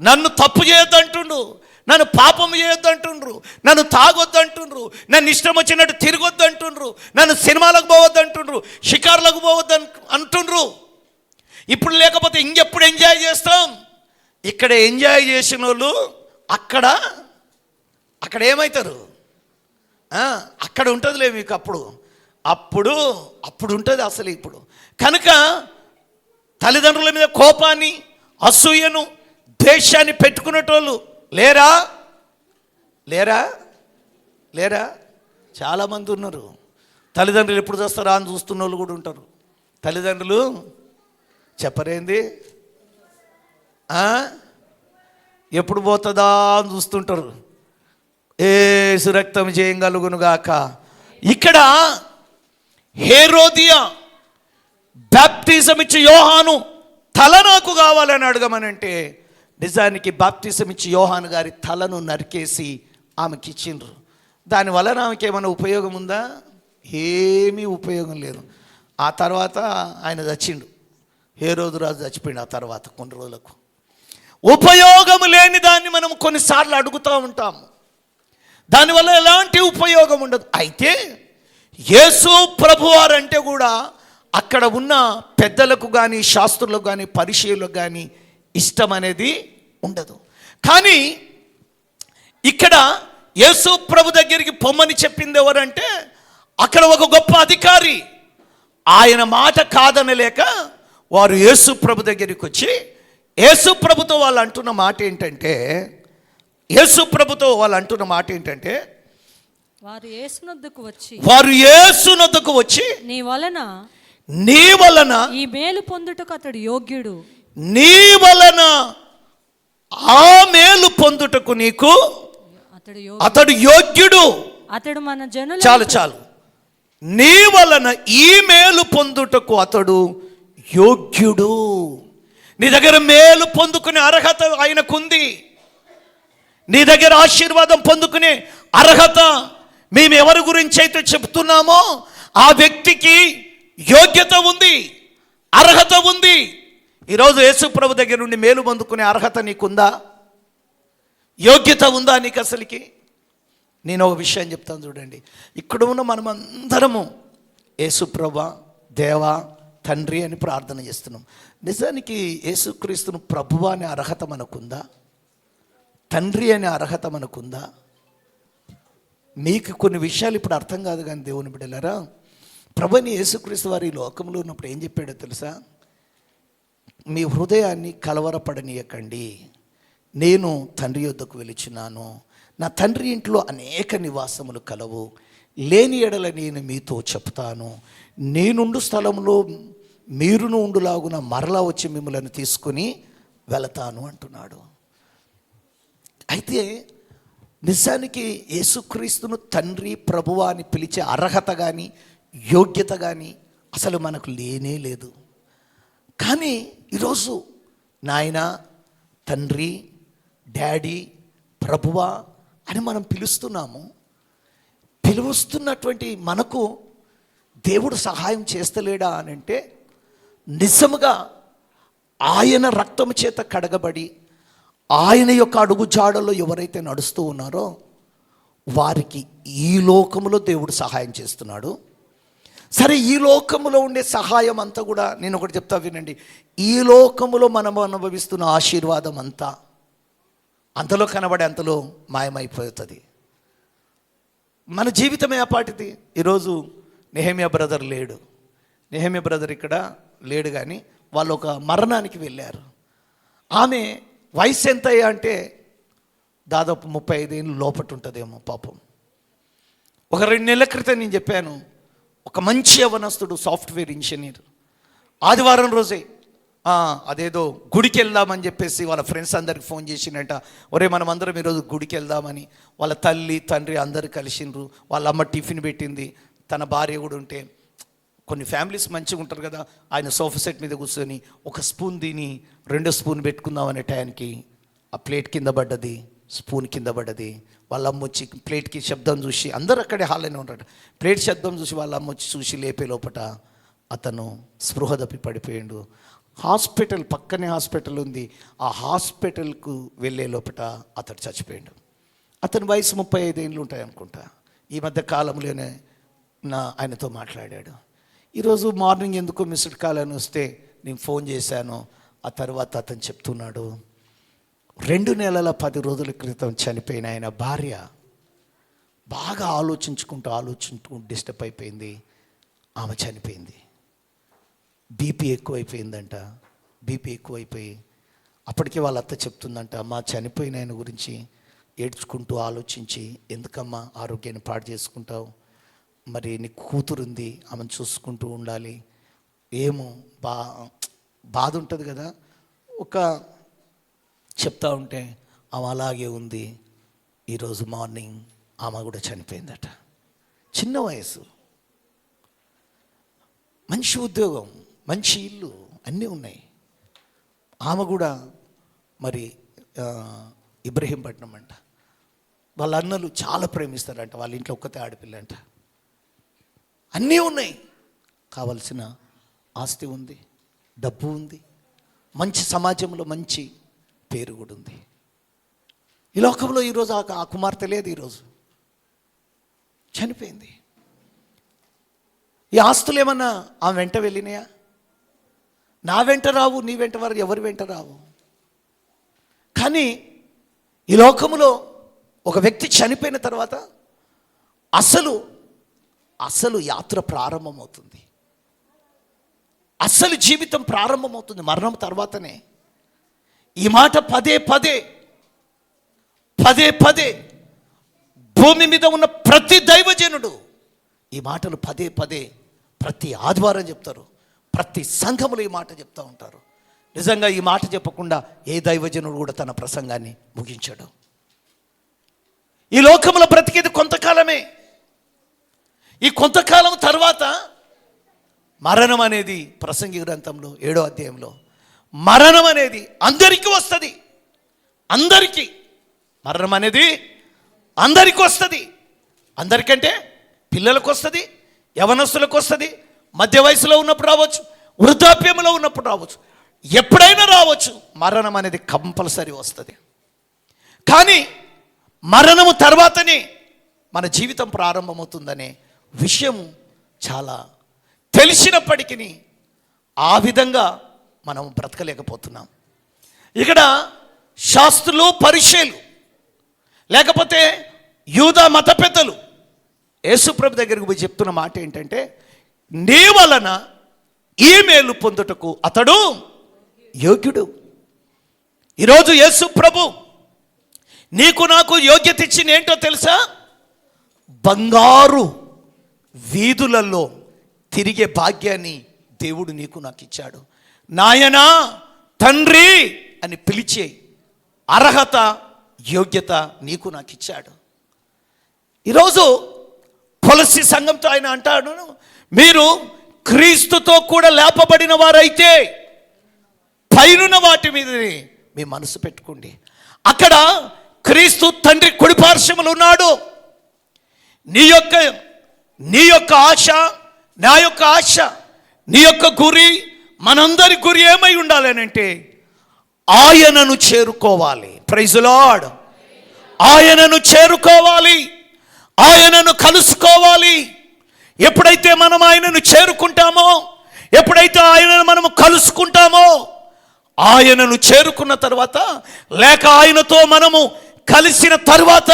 నన్ను తప్పు చేయొద్దంటుండ్రు, నన్ను పాపం చేయొద్దంటుండ్రు, నన్ను తాగొద్దంటుండ్రు, నన్ను ఇష్టం వచ్చినట్టు తిరగొద్దంటుండ్రు, నన్ను సినిమాలకు పోవద్దంటుండ్రు, షికార్లకు పోవద్దు అంటుండ్రు. ఇప్పుడు లేకపోతే ఇంకెప్పుడు ఎంజాయ్ చేస్తాం? ఇక్కడ ఎంజాయ్ చేసిన వాళ్ళు అక్కడ ఏమవుతారు? అక్కడ ఉంటుందిలే మీకు అప్పుడు ఉంటుంది అసలు. ఇప్పుడు కనుక తల్లిదండ్రుల మీద కోపాన్ని, అసూయను, ద్వేషాన్ని పెట్టుకునేటోళ్ళు లేరా? చాలామంది ఉన్నారు. తల్లిదండ్రులు ఎప్పుడు చూస్తారా అని చూస్తున్న వాళ్ళు కూడా ఉంటారు. తల్లిదండ్రులు చెప్పరేంది, ఎప్పుడు పోతుందా అని చూస్తుంటారు. యేసు రక్తం చేయగలుగునుగాక. ఇక్కడ హేరోదియా బాప్టిజం ఇచ్చి యోహాను తల నాకు కావాలని అడగమనంటే నిజానికి బాప్టిజం ఇచ్చి యోహాను గారి తలను నరికేసి ఆమెకి ఇచ్చిండ్రు. దానివల్ల ఆమెకి ఏమైనా ఉపయోగం ఉందా? ఏమీ ఉపయోగం లేదు. ఆ తర్వాత ఆయన చచ్చిండు, హేరోదు రాజు చచ్చిపోయిండు. ఆ తర్వాత కొన్ని రోజులకు ఉపయోగం లేని దాన్ని మనం కొన్నిసార్లు అడుగుతూ ఉంటాము. దానివల్ల ఎలాంటి ఉపయోగం ఉండదు. అయితే యేసు ప్రభువారు అంటే కూడా అక్కడ ఉన్న పెద్దలకు కానీ, శాస్త్రులకు కానీ, పరిచయులకు కానీ ఇష్టం అనేది ఉండదు. కానీ ఇక్కడ యేసు ప్రభు దగ్గరికి పొమ్మని చెప్పింది ఎవరంటే అక్కడ ఒక గొప్ప అధికారి. ఆయన మాట కాదనలేక వారు యేసు ప్రభు దగ్గరికి వచ్చి యేసు ప్రభుతో వాళ్ళు అంటున్న మాట ఏంటంటే వారు యేసునొద్దకు వచ్చి నీ వలన ఈ మేలు పొందుటకు అతడు యోగ్యుడు, నీ వలన ఆ మేలు పొందుటకు నీకు అతడు యోగ్యుడు. అతడు మన జనులు చాలు నీ వలన ఈ మేలు పొందుటకు అతడు యోగ్యుడు. నీ దగ్గర మేలు పొందుకునే అర్హత ఆయనకుంది. నీ దగ్గర ఆశీర్వాదం పొందుకునే అర్హత మేము ఎవరి గురించి అయితే చెప్తున్నామో ఆ వ్యక్తికి యోగ్యత ఉంది, అర్హత ఉంది. ఈరోజు యేసు ప్రభు దగ్గర నుండి మేలు పొందుకునే అర్హత నీకుందా? యోగ్యత ఉందా నీకు అసలుకి? నేను ఒక విషయం చెప్తాను చూడండి. ఇక్కడ ఉన్న మనమందరము యేసు ప్రభు, దేవా, తండ్రి అని ప్రార్థన చేస్తున్నాం. నిజానికి యేసుక్రీస్తును ప్రభువా అనే అర్హత మనకుందా? తండ్రి అనే అర్హత మనకుందా? మీకు కొన్ని విషయాలు ఇప్పుడు అర్థం కాదు కానీ దేవుని బిడ్డలారా, ప్రభుని యేసుక్రీస్తు వారి ఈ లోకంలో ఉన్నప్పుడు ఏం చెప్పాడో తెలుసా? మీ హృదయాన్ని కలవరపడనీయకండి, నేను తండ్రి యొద్దకు వెలుచున్నాను, నా తండ్రి ఇంట్లో అనేక నివాసములు కలవు, లేని ఎడల నేను మీతో చెప్తాను, నేనుండు స్థలంలో మీరును ఉండులాగున మరలా వచ్చి మిమ్మల్ని తీసుకుని వెళతాను అంటున్నాడు. అయితే నిజానికి యేసుక్రీస్తును తండ్రి, ప్రభువా అని పిలిచే అర్హత కానీ యోగ్యత కానీ అసలు మనకు లేనే లేదు. కానీ ఈరోజు నాయన, తండ్రి, డాడీ, ప్రభువా అని మనం పిలుస్తున్నాము. పిలుస్తున్నటువంటి మనకు దేవుడు సహాయం చేస్తలేడా అని అంటే, నిజముగా ఆయన రక్తము చేత కడగబడి ఆయన యొక్క అడుగు జాడలో ఎవరైతే నడుస్తూ ఉన్నారో వారికి ఈ లోకములో దేవుడు సహాయం చేస్తున్నాడు. సరే, ఈ లోకములో ఉండే సహాయం అంతా కూడా నేను ఒకటి చెప్తా వినండి. ఈ లోకములో మనం అనుభవిస్తున్న ఆశీర్వాదం అంతా అంతలో కనబడే అంతలో మాయమైపోతుంది. మన జీవితమే అపాటిది. ఈరోజు నెహెమ్యా బ్రదర్ లేడు. నెహెమ్యా బ్రదర్ ఇక్కడ లేడు, కానీ వాళ్ళు ఒక మరణానికి వెళ్ళారు. ఆమె వయసు ఎంత అంటే దాదాపు 35 ఏళ్ళు లోపట ఉంటుందేమో పాపం. ఒక 2 నెలల క్రితం నేను చెప్పాను, ఒక మంచి యవనస్తుడు, సాఫ్ట్వేర్ ఇంజనీర్, ఆదివారం రోజే అదేదో గుడికి వెళ్దామని చెప్పేసి వాళ్ళ ఫ్రెండ్స్ అందరికి ఫోన్ చేసిండట. ఒరే, మనం అందరం ఈరోజు గుడికి వెళ్దామని. వాళ్ళ తల్లి, తండ్రి అందరు కలిసిండ్రు. వాళ్ళ అమ్మ టిఫిన్ పెట్టింది, తన భార్య కూడా ఉంటే. కొన్ని ఫ్యామిలీస్ మంచిగా ఉంటారు కదా, ఆయన సోఫా సెట్ మీద కూర్చొని ఒక స్పూన్ తిని 2వ స్పూన్ పెట్టుకుందాం అనే టైంకి ఆ ప్లేట్ కింద పడ్డది, స్పూన్ కింద పడ్డది. వాళ్ళ అమ్మ వచ్చి ప్లేట్కి శబ్దం చూసి, అందరూ అక్కడే హాల్లోనే ఉంటారు, ప్లేట్ శబ్దం చూసి వాళ్ళ అమ్మ వచ్చి చూసి లేపే లోపట అతను స్పృహ తప్పి పడిపోయిండు. హాస్పిటల్ పక్కనే హాస్పిటల్ ఉంది, ఆ హాస్పిటల్కు వెళ్ళే లోపట అతడు చచ్చిపోయాడు. అతని వయసు 35 ఏళ్ళు ఉంటాయి అనుకుంటా. ఈ మధ్య కాలంలోనే ఆయనతో మాట్లాడాడు. ఈరోజు మార్నింగ్ ఎందుకో మిస్డ్ కాల్ అని వస్తే నేను ఫోన్ చేశాను. ఆ తర్వాత అతను చెప్తున్నాడు, 2 నెలల 10 రోజుల క్రితం చనిపోయిన ఆయన భార్య బాగా ఆలోచించుకుంటూ డిస్టర్బ్ అయిపోయింది. ఆమె చనిపోయింది. బీపీ ఎక్కువైపోయిందంట. బీపీ ఎక్కువైపోయి అప్పటికే వాళ్ళ అత్త చెప్తుందంట, అమ్మ చనిపోయిన ఆయన గురించి ఏడ్చుకుంటూ ఆలోచించి, ఎందుకమ్మా ఆరోగ్యాన్ని పాడు చేసుకుంటావు, మరి నీ కూతురుంది, ఆమెను చూసుకుంటూ ఉండాలి, ఏమో బాధ ఉంటుంది కదా. ఒక చెప్తా ఉంటే ఆమె అలాగే ఉంది. ఈరోజు మార్నింగ్ ఆమె కూడా చనిపోయిందట. చిన్న వయసు, మంచి ఉద్యోగం, మంచి ఇల్లు, అన్నీ ఉన్నాయి. ఆమె కూడా మరి ఇబ్రహీంపట్నం అంట. వాళ్ళ అన్నలు చాలా ప్రేమిస్తారంట. వాళ్ళ ఇంట్లో ఒక్కతే ఆడపిల్ల అంట. అన్నీ ఉన్నాయి, కావలసిన ఆస్తి ఉంది, డబ్బు ఉంది, మంచి సమాజంలో మంచి పేరు కూడా ఉంది. ఈ లోకంలో ఈరోజు ఆ కుమార్తె లేదు, ఈరోజు చనిపోయింది. ఈ ఆస్తులు ఏమన్నా ఆమె వెంట వెళ్ళినాయా? నా వెంట రావు, నీ వెంట వారు ఎవరి వెంట రావు. కానీ ఈ లోకములో ఒక వ్యక్తి చనిపోయిన తర్వాత అసలు యాత్ర ప్రారంభమవుతుంది. అసలు జీవితం ప్రారంభమవుతుంది మరణం తర్వాతనే. ఈ మాట పదే పదే భూమి మీద ఉన్న ప్రతి దైవజనుడు ఈ మాటలు పదే ప్రతి ఆదివారం చెప్తారు. ప్రతి సంఘములో ఈ మాట చెప్తూ ఉంటారు. నిజంగా ఈ మాట చెప్పకుండా ఏ దైవజనుడు కూడా తన ప్రసంగాన్ని ముగించాడు. ఈ లోకంలో బ్రతికేది కొంతకాలమే. ఈ కొంతకాలం తర్వాత మరణం అనేది ప్రసంగి గ్రంథంలో 7వ అధ్యాయంలో మరణం అనేది అందరికీ వస్తుంది. అందరికీ మరణం అనేది అందరికీ వస్తుంది. అందరికంటే పిల్లలకు వస్తుంది, యవనస్తులకు వస్తుంది, మధ్య వయసులో ఉన్నప్పుడు రావచ్చు, వృద్ధాప్యంలో ఉన్నప్పుడు రావచ్చు, ఎప్పుడైనా రావచ్చు. మరణం అనేది కంపల్సరీ వస్తుంది. కానీ మరణము తర్వాతనే మన జీవితం ప్రారంభమవుతుందనే విషయం చాలా తెలిసినప్పటికీ ఆ విధంగా మనం బ్రతకలేకపోతున్నాం. ఇక్కడ శాస్త్రులు, పరిచయులు, లేకపోతే యూదా మత పెద్దలు యేసుప్రభు దగ్గరికి పోయి చెప్తున్న మాట ఏంటంటే, నీ వలన ఈ మేలు పొందుటకు అతడు యోగ్యుడు. ఈరోజు యేసుప్రభు నీకు నాకు యోగ్యత ఇచ్చింది ఏంటో తెలుసా? బంగారు వీధులలో తిరిగే భాగ్యాన్ని దేవుడు నీకు నాకు ఇచ్చాడు. నాయనా, తండ్రి అని పిలిచే అర్హత, యోగ్యత నీకు నాకు ఇచ్చాడు. ఈరోజు కొలస్సీ సంఘంతో ఆయన అంటాడు, మీరు క్రీస్తుతో కూడా లేపబడిన వారైతే పైనున్న వాటి మీద మీ మనసు పెట్టుకోండి. అక్కడ క్రీస్తు తండ్రి కుడిపార్శ్వములో ఉన్నాడు. నీ యొక్క ఆశ, నా యొక్క ఆశ, నీ యొక్క గురి, మనందరి గురి ఏమై ఉండాలి అని అంటే ఆయనను చేరుకోవాలి. Praise lord. ఆయనను చేరుకోవాలి, ఆయనను కలుసుకోవాలి. ఎప్పుడైతే మనం ఆయనను చేరుకుంటామో, ఎప్పుడైతే ఆయనను మనము కలుసుకుంటామో, ఆయనను చేరుకున్న తర్వాత లేక ఆయనతో మనము కలిసిన తర్వాత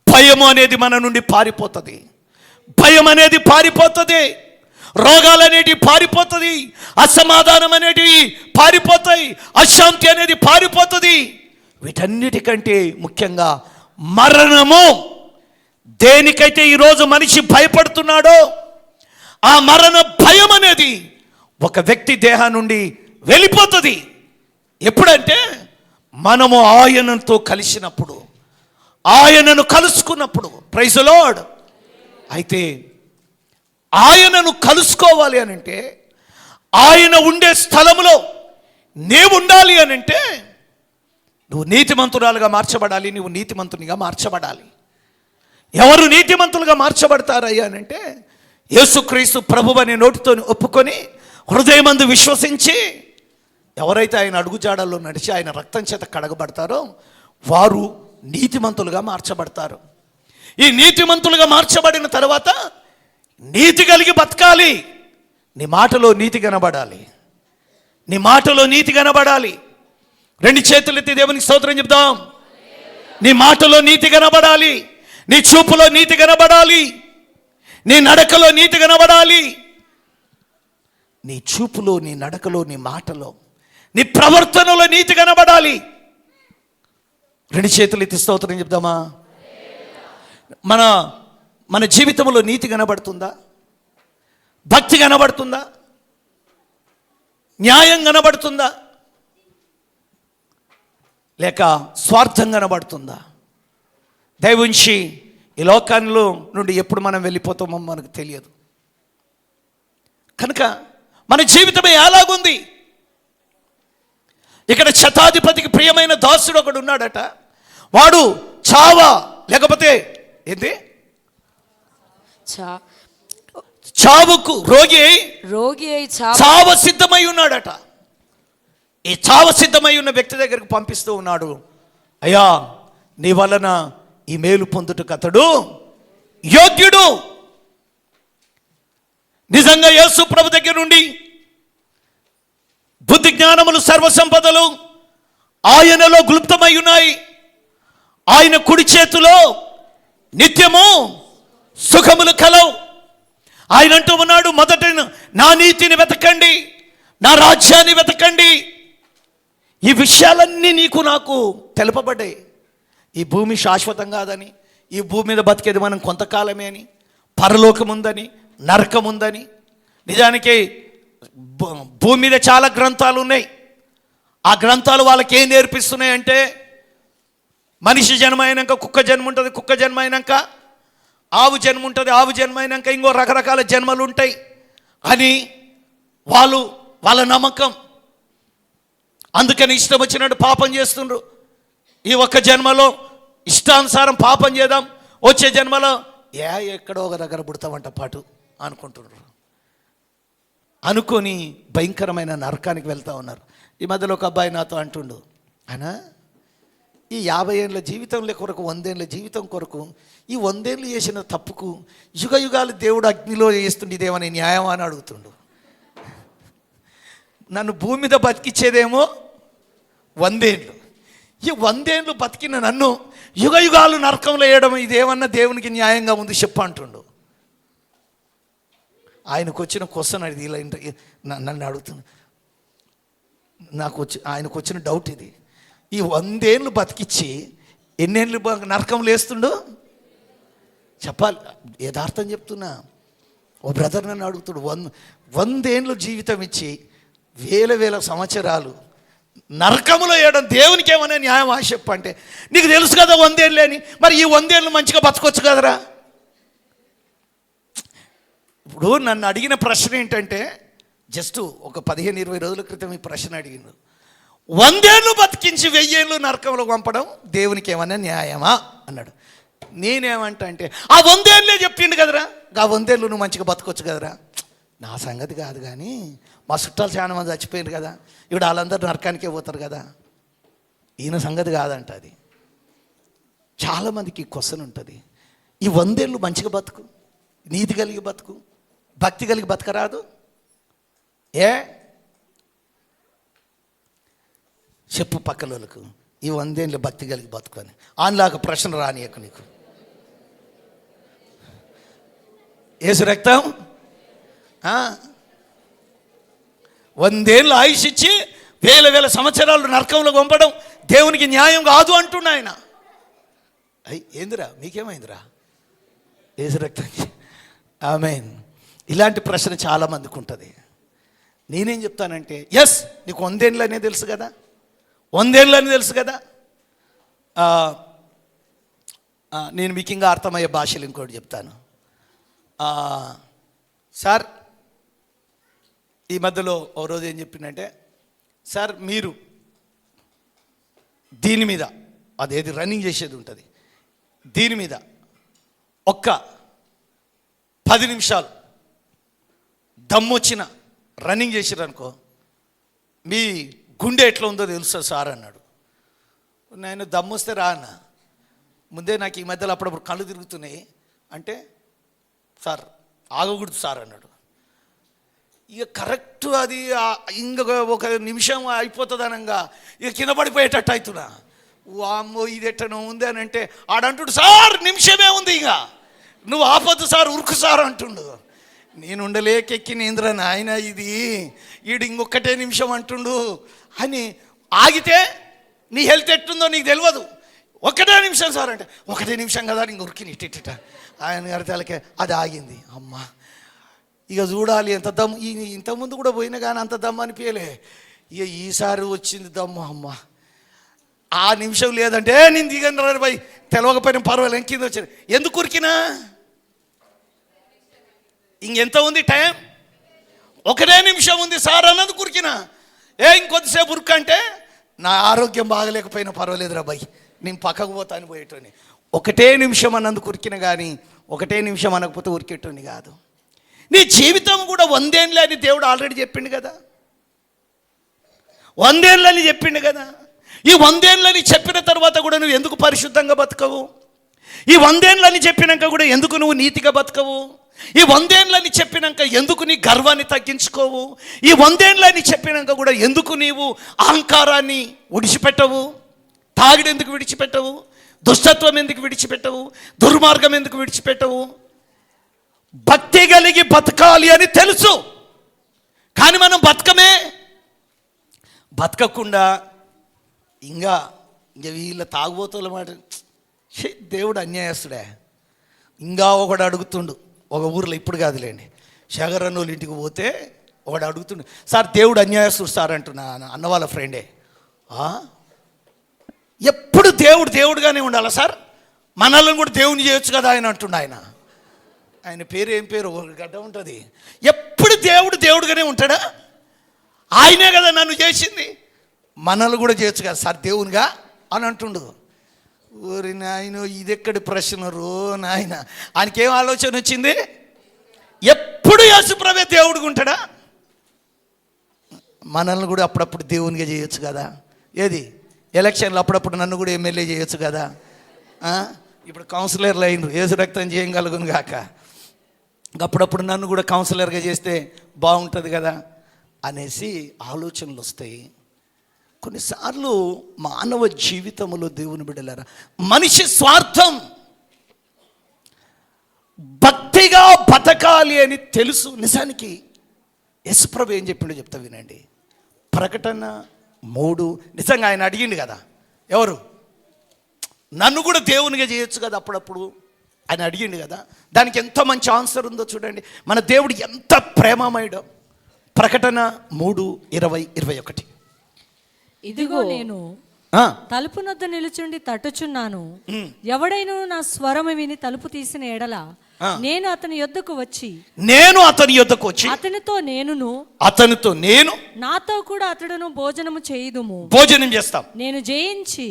భయము అనేది మన నుండి పారిపోతుంది. భయం అనేది పారిపోతుంది, రోగాలు అనేటివి పారిపోతుంది, అసమాధానం అనేటివి పారిపోతాయి, అశాంతి అనేది పారిపోతుంది. వీటన్నిటికంటే ముఖ్యంగా మరణము. దేనికైతే ఈరోజు మనిషి భయపడుతున్నాడో ఆ మరణ భయం అనేది ఒక వ్యక్తి దేహం నుండి వెళ్ళిపోతుంది. ఎప్పుడంటే మనము ఆయనతో కలిసినప్పుడు, ఆయనను కలుసుకున్నప్పుడు. Praise lord. అయితే ఆయనను కలుసుకోవాలి అని అంటే, ఆయన ఉండే స్థలంలో నీవు ఉండాలి అని అంటే నువ్వు నీతిమంతురాలుగా మార్చబడాలి, నువ్వు నీతిమంతునిగా మార్చబడాలి. ఎవరు నీతిమంతులుగా మార్చబడతారయ్యా అని అంటే, యేసుక్రీస్తు ప్రభువని నోటితో ఒప్పుకొని హృదయమందు విశ్వసించి ఎవరైతే ఆయన అడుగుజాడల్లో నడిచి ఆయన రక్తం చేత కడగబడతారో వారు నీతిమంతులుగా మార్చబడతారు. ఈ నీతిమంతులుగా మార్చబడిన తర్వాత నీతి కలిగి బతకాలి. నీ మాటలో నీతి కనబడాలి, నీ మాటలో నీతి కనబడాలి. రెండు చేతులెత్తి దేవునికి స్తోత్రం చెప్దాం. నీ మాటలో నీతి కనబడాలి, నీ చూపులో నీతి కనబడాలి, నీ నడకలో నీతి కనబడాలి. నీ చూపులో, నీ నడకలో, నీ మాటలో, నీ ప్రవర్తనలో నీతి కనబడాలి. రెండు చేతులు ఎత్తి స్తోత్రం చెప్దామా? మన జీవితంలో నీతి కనబడుతుందా? భక్తి కనబడుతుందా? న్యాయం కనబడుతుందా? లేక స్వార్థం కనబడుతుందా? దయవుంచి ఈ లోకంలో నుండి ఎప్పుడు మనం వెళ్ళిపోతామో మనకు తెలియదు. కనుక మన జీవితమే ఎలాగుంది? ఇక్కడ శతాధిపతికి ప్రియమైన దాసుడు ఒకడు ఉన్నాడట. వాడు లేకపోతే ఏంటి చావుకు రోగి అయి చావ సిద్ధమై ఉన్నాడట. ఈ చావ సిద్ధమై ఉన్న వ్యక్తి దగ్గరకు పంపిస్తూ ఉన్నాడు. అయ్యా, నీ వలన ఈ మేలు పొందుటకు అతడు యోగ్యుడు. నిజంగా యేసు ప్రభు దగ్గర నుండి బుద్ధి జ్ఞానములు సర్వసంపదలు ఆయనలో గుప్తమై ఉన్నాయి. ఆయన కుడి చేతిలో నిత్యము సుఖములు కలవు. ఆయన అంటూ ఉన్నాడు, మొదట నా నీతిని వెతకండి, నా రాజ్యాన్ని వెతకండి. ఈ విషయాలన్నీ నీకు నాకు తెలుపబడ్డాయి. ఈ భూమి శాశ్వతం కాదని, ఈ భూమి మీద బతికేది మనం కొంతకాలమే అని, పరలోకం ఉందని, నరకం ఉందని. నిజానికి భూమి మీద చాలా గ్రంథాలు ఉన్నాయి. ఆ గ్రంథాలు వాళ్ళకి ఏం నేర్పిస్తున్నాయి అంటే, మనిషి జన్మ అయినాక కుక్క జన్మ ఉంటుంది, కుక్క జన్మ అయినాక ఆవు జన్మ ఉంటుంది, ఆవు జన్మ అయినాక ఇంకో రకరకాల జన్మలు ఉంటాయి అని వాళ్ళ నమ్మకం. అందుకని ఇష్టం వచ్చినట్టు పాపం చేస్తుండ్రు. ఈ ఒక్క జన్మలో ఇష్టానుసారం పాపం చేద్దాం, వచ్చే జన్మలో ఎక్కడో ఒక దగ్గర పుడతామంట పాటు అనుకుంటున్నారు. అనుకొని భయంకరమైన నరకానికి వెళ్తూ ఉన్నారు. ఈ మధ్యలో ఒక అబ్బాయి నాతో అంటుండు, అనా ఈ 50 ఏళ్ళ జీవితంలో కొరకు 100 ఏళ్ళ జీవితం కొరకు ఈ 100 ఏళ్ళు చేసిన తప్పుకు యుగ యుగాలు దేవుడు అగ్నిలో వేస్తుండే ఇదేమని న్యాయం అని అడుగుతుండు. నన్ను భూమి మీద బతికిచ్చేదేమో 100 ఏళ్ళు, ఈ 100 ఏళ్ళు బతికిన నన్ను యుగ యుగాలు నరకంలో వేయడం ఇదేమన్నా దేవునికి న్యాయంగా ఉంది చెప్పు అంటుండు. ఆయనకు వచ్చిన క్వశ్చన్ అది, ఇలా నన్ను అడుగుతుంది, ఆయనకు వచ్చిన డౌట్ ఇది. ఈ 100 ఏళ్ళు బతికిచ్చి ఎన్నేళ్ళు నరకంలో వేస్తుండో చెప్పాలి. యథార్థం చెప్తున్నా. ఓ బ్రదర్ నన్ను అడుగుతాడు, 100 ఏళ్ళు జీవితం ఇచ్చి వేల సంవత్సరాలు నరకములో వేయడం దేవునికి ఏమన్నా న్యాయం ఆశ చెప్పంటే, నీకు తెలుసు కదా 100 ఏళ్ళు అని, మరి ఈ 100 ఏళ్ళు మంచిగా బతకొచ్చు కదరా. ఇప్పుడు నన్ను అడిగిన ప్రశ్న ఏంటంటే, జస్ట్ ఒక 15-20 రోజుల క్రితం ఈ ప్రశ్న అడిగిండు, 100 ఏళ్ళు బతికించి 1000 ఏళ్ళు నరకంలో పంపడం దేవునికి ఏమన్నా న్యాయమా అన్నాడు. నేనేమంటా అంటే, ఆ 100 ఏళ్ళే చెప్పిండు కదరా, ఆ 100 ఏళ్ళు నువ్వు మంచిగా బతకొచ్చు కదరా. నా సంగతి కాదు కానీ మా చుట్టాలు చాలా మంది చచ్చిపోయారు కదా, ఇప్పుడు వాళ్ళందరూ నరకానికే పోతారు కదా, ఈయన సంగతి కాదంట అది. చాలామందికి క్వశ్చన్ ఉంటుంది, ఈ 100 ఏళ్ళు మంచిగా బతుకు, నీతి కలిగి బతుకు, భక్తి కలిగి బతకరాదు. చెప్పు పక్కలకు, ఈ 100 ఏళ్ళు భక్తి కలిగి బతుకు అని. ఆన్లాగా ప్రశ్న రానియకు నీకు. యేసు రక్తం 100 ఏళ్ళు ఆయుష్ ఇచ్చి వేల సంవత్సరాలు నరకంలో పంపడం దేవునికి న్యాయం కాదు అంటున్నా ఆయన. ఏందిరా మీకేమైందిరా యేసు రక్తం? ఆమేన్. ఇలాంటి ప్రశ్న చాలామందికి ఉంటుంది. నేనేం చెప్తానంటే, ఎస్ నీకు 100 ఏళ్ళు అనే తెలుసు కదా, 100 ఏళ్ళు అని తెలుసు కదా. నేను మీకు ఇంకా అర్థమయ్యే భాషలు ఇంకోటి చెప్తాను. సార్ ఈ మధ్యలో ఓ రోజు ఏం చెప్పిందంటే, సార్ మీరు దీని మీద అదేది రన్నింగ్ చేసేది ఉంటుంది, దీని మీద ఒక్క 10 నిమిషాలు దమ్మొచ్చిన రన్నింగ్ చేసారనుకో మీ గుండె ఎట్లా ఉందో తెలుస్తుంది సార్ అన్నాడు. నేను దమ్మొస్తే రా అన్న. ముందే నాకు ఈ మధ్యలో అప్పుడప్పుడు కళ్ళు తిరుగుతున్నాయి అంటే, సార్ ఆగకూడదు సార్ అన్నాడు. ఇక కరెక్ట్ అది ఇంకొక 1 నిమిషం అయిపోతుంది అనగా ఇక కింద పడిపోయేటట్టు అవుతున్నా. వామ్మో ఇది ఎట్టనో ఉంది అని అంటే ఆడంటుడు, సార్ నిమిషమే ఉంది, ఇక నువ్వు ఆపొద్దు సార్, ఉరుకు సార్ అంటుండు. నేను ఉండలేకెక్కిన ఇంద్ర నాయన ఇది ఈడు ఇంకొకటే నిమిషం అంటుండు అని ఆగితే నీ హెల్త్ ఎట్టుందో నీకు తెలియదు. 1 నిమిషం సార్ అంటే 1 నిమిషం కదా ఇంక ఉరికిని ఇట్టిట ఆయన గారి తలకే అది ఆగింది. అమ్మ ఇక చూడాలి ఎంత దమ్ము. ఇంతకుముందు కూడా పోయినా కానీ అంత దమ్ము అనిపించలే. ఇక ఈసారి వచ్చింది దమ్ము. అమ్మ ఆ నిమిషం లేదంటే నేను దిగను పోయి తెలవకపోయినా పర్వాలేదు కింద వచ్చాను. ఎందుకు ఉరికినా? ఇంకెంత ఉంది టైం? 1 నిమిషం ఉంది సార్ అన్నది ఉరికినా. ఇంకొద్దిసేపు ఉరుకంటే నా ఆరోగ్యం బాగలేకపోయినా పర్వాలేదు రా బాయ్ నేను పక్కకు పోతా అని పోయేటోని. 1 నిమిషం అన్నందుకు ఉరికిన కానీ 1 నిమిషం అనకపోతే ఉరికేటోని కాదు. నీ జీవితం కూడా 100 ఏళ్ళు అని దేవుడు ఆల్రెడీ చెప్పిండు కదా, 100 ఏళ్ళు అని చెప్పిండు కదా. ఈ 100 ఏళ్ళని చెప్పిన తర్వాత కూడా నువ్వు ఎందుకు పరిశుద్ధంగా బతకవు? ఈ 100 ఏళ్ళని చెప్పినాక కూడా ఎందుకు నువ్వు నీతిగా బతకవు? ఈ 100 ఏళ్ళని చెప్పినాక ఎందుకు నీ గర్వాన్ని తగ్గించుకోవు? ఈ 100 ఏళ్ళని చెప్పినాక కూడా ఎందుకు నీవు అహంకారాన్ని విడిచిపెట్టవు? తాగిడి ఎందుకు విడిచిపెట్టవు? దుష్టత్వం ఎందుకు విడిచిపెట్టవు? దుర్మార్గం ఎందుకు విడిచిపెట్టవు? భక్తి కలిగి బతకాలి అని తెలుసు కానీ మనం బతకకుండా ఇంకా వీళ్ళ తాగుబోతుల మాట దేవుడు అన్యాయస్తుడే. ఇంకా ఒకడు అడుగుతుండు ఒక ఊర్లో, ఇప్పుడు కాదులేండి, శగరన్నోళ్ళ ఇంటికి పోతే ఒకడు అడుగుతుండు, సార్ దేవుడు అన్యాయస్తుడు సార్ అంటున్నా అన్న వాళ్ళ ఫ్రెండే. ఎప్పుడు దేవుడుగానే ఉండాలా సార్? మనల్ని కూడా దేవుని చేయొచ్చు కదా ఆయన అంటుండ. ఆయన పేరు ఏం పేరు? ఒక గడ్డ ఉంటుంది. ఎప్పుడు దేవుడుగానే ఉంటాడా? ఆయనే కదా నన్ను చేసింది. మనల్ని కూడా చేయొచ్చు కదా సార్ దేవునిగా అని అంటుండు. ఊరి నాయన ఇదెక్కడి ప్రశ్న రో నాయన. ఆయనకేం ఆలోచన వచ్చింది? ఎప్పుడు యేసుప్రభే దేవుడిగా ఉంటాడా? మనల్ని కూడా అప్పుడప్పుడు దేవునిగా చేయొచ్చు కదా. ఏది ఎలక్షన్లు అప్పుడప్పుడు నన్ను కూడా ఎమ్మెల్యే చేయొచ్చు కదా. ఇప్పుడు కౌన్సిలర్లు అయినరు, యేసు రక్తం చేయగలుగును గాక. అప్పుడప్పుడు నన్ను కూడా కౌన్సిలర్గా చేస్తే బాగుంటుంది కదా అనేసి ఆలోచనలు వస్తాయి. కొన్నిసార్లు మానవ జీవితంలో దేవుని బిడ్డలారా మనిషి స్వార్థం, భక్తిగా బతకాలి అని తెలుసు. నిజానికి యేసుప్రభు ఏం చెప్పిండో చెప్తా వినండి. ప్రకటన 3 నిజంగా ఆయన అడిగిండు కదా, ఎవరు నన్ను కూడా దేవునిగా చేయొచ్చు కదా అప్పుడప్పుడు ఆయన అడిగిండు కదా. దానికి ఎంత మంచి ఆన్సర్ ఉందో చూడండి. మన దేవుడు ఎంత ప్రేమమయుడో. ప్రకటన 3:20-21. ఇదిగో నేను తలుపు నొద్ద నిలుచుండి తట్టుచున్నాను. ఎవడైనా నా స్వరము విని తలుపు తీసిన ఎడల నేను అతని యొద్దకు వచ్చి అతనితో నేను నాతో కూడా అతడును భోజనము చేయుదుము. భోజనం చేస్తాం. నేను జయించి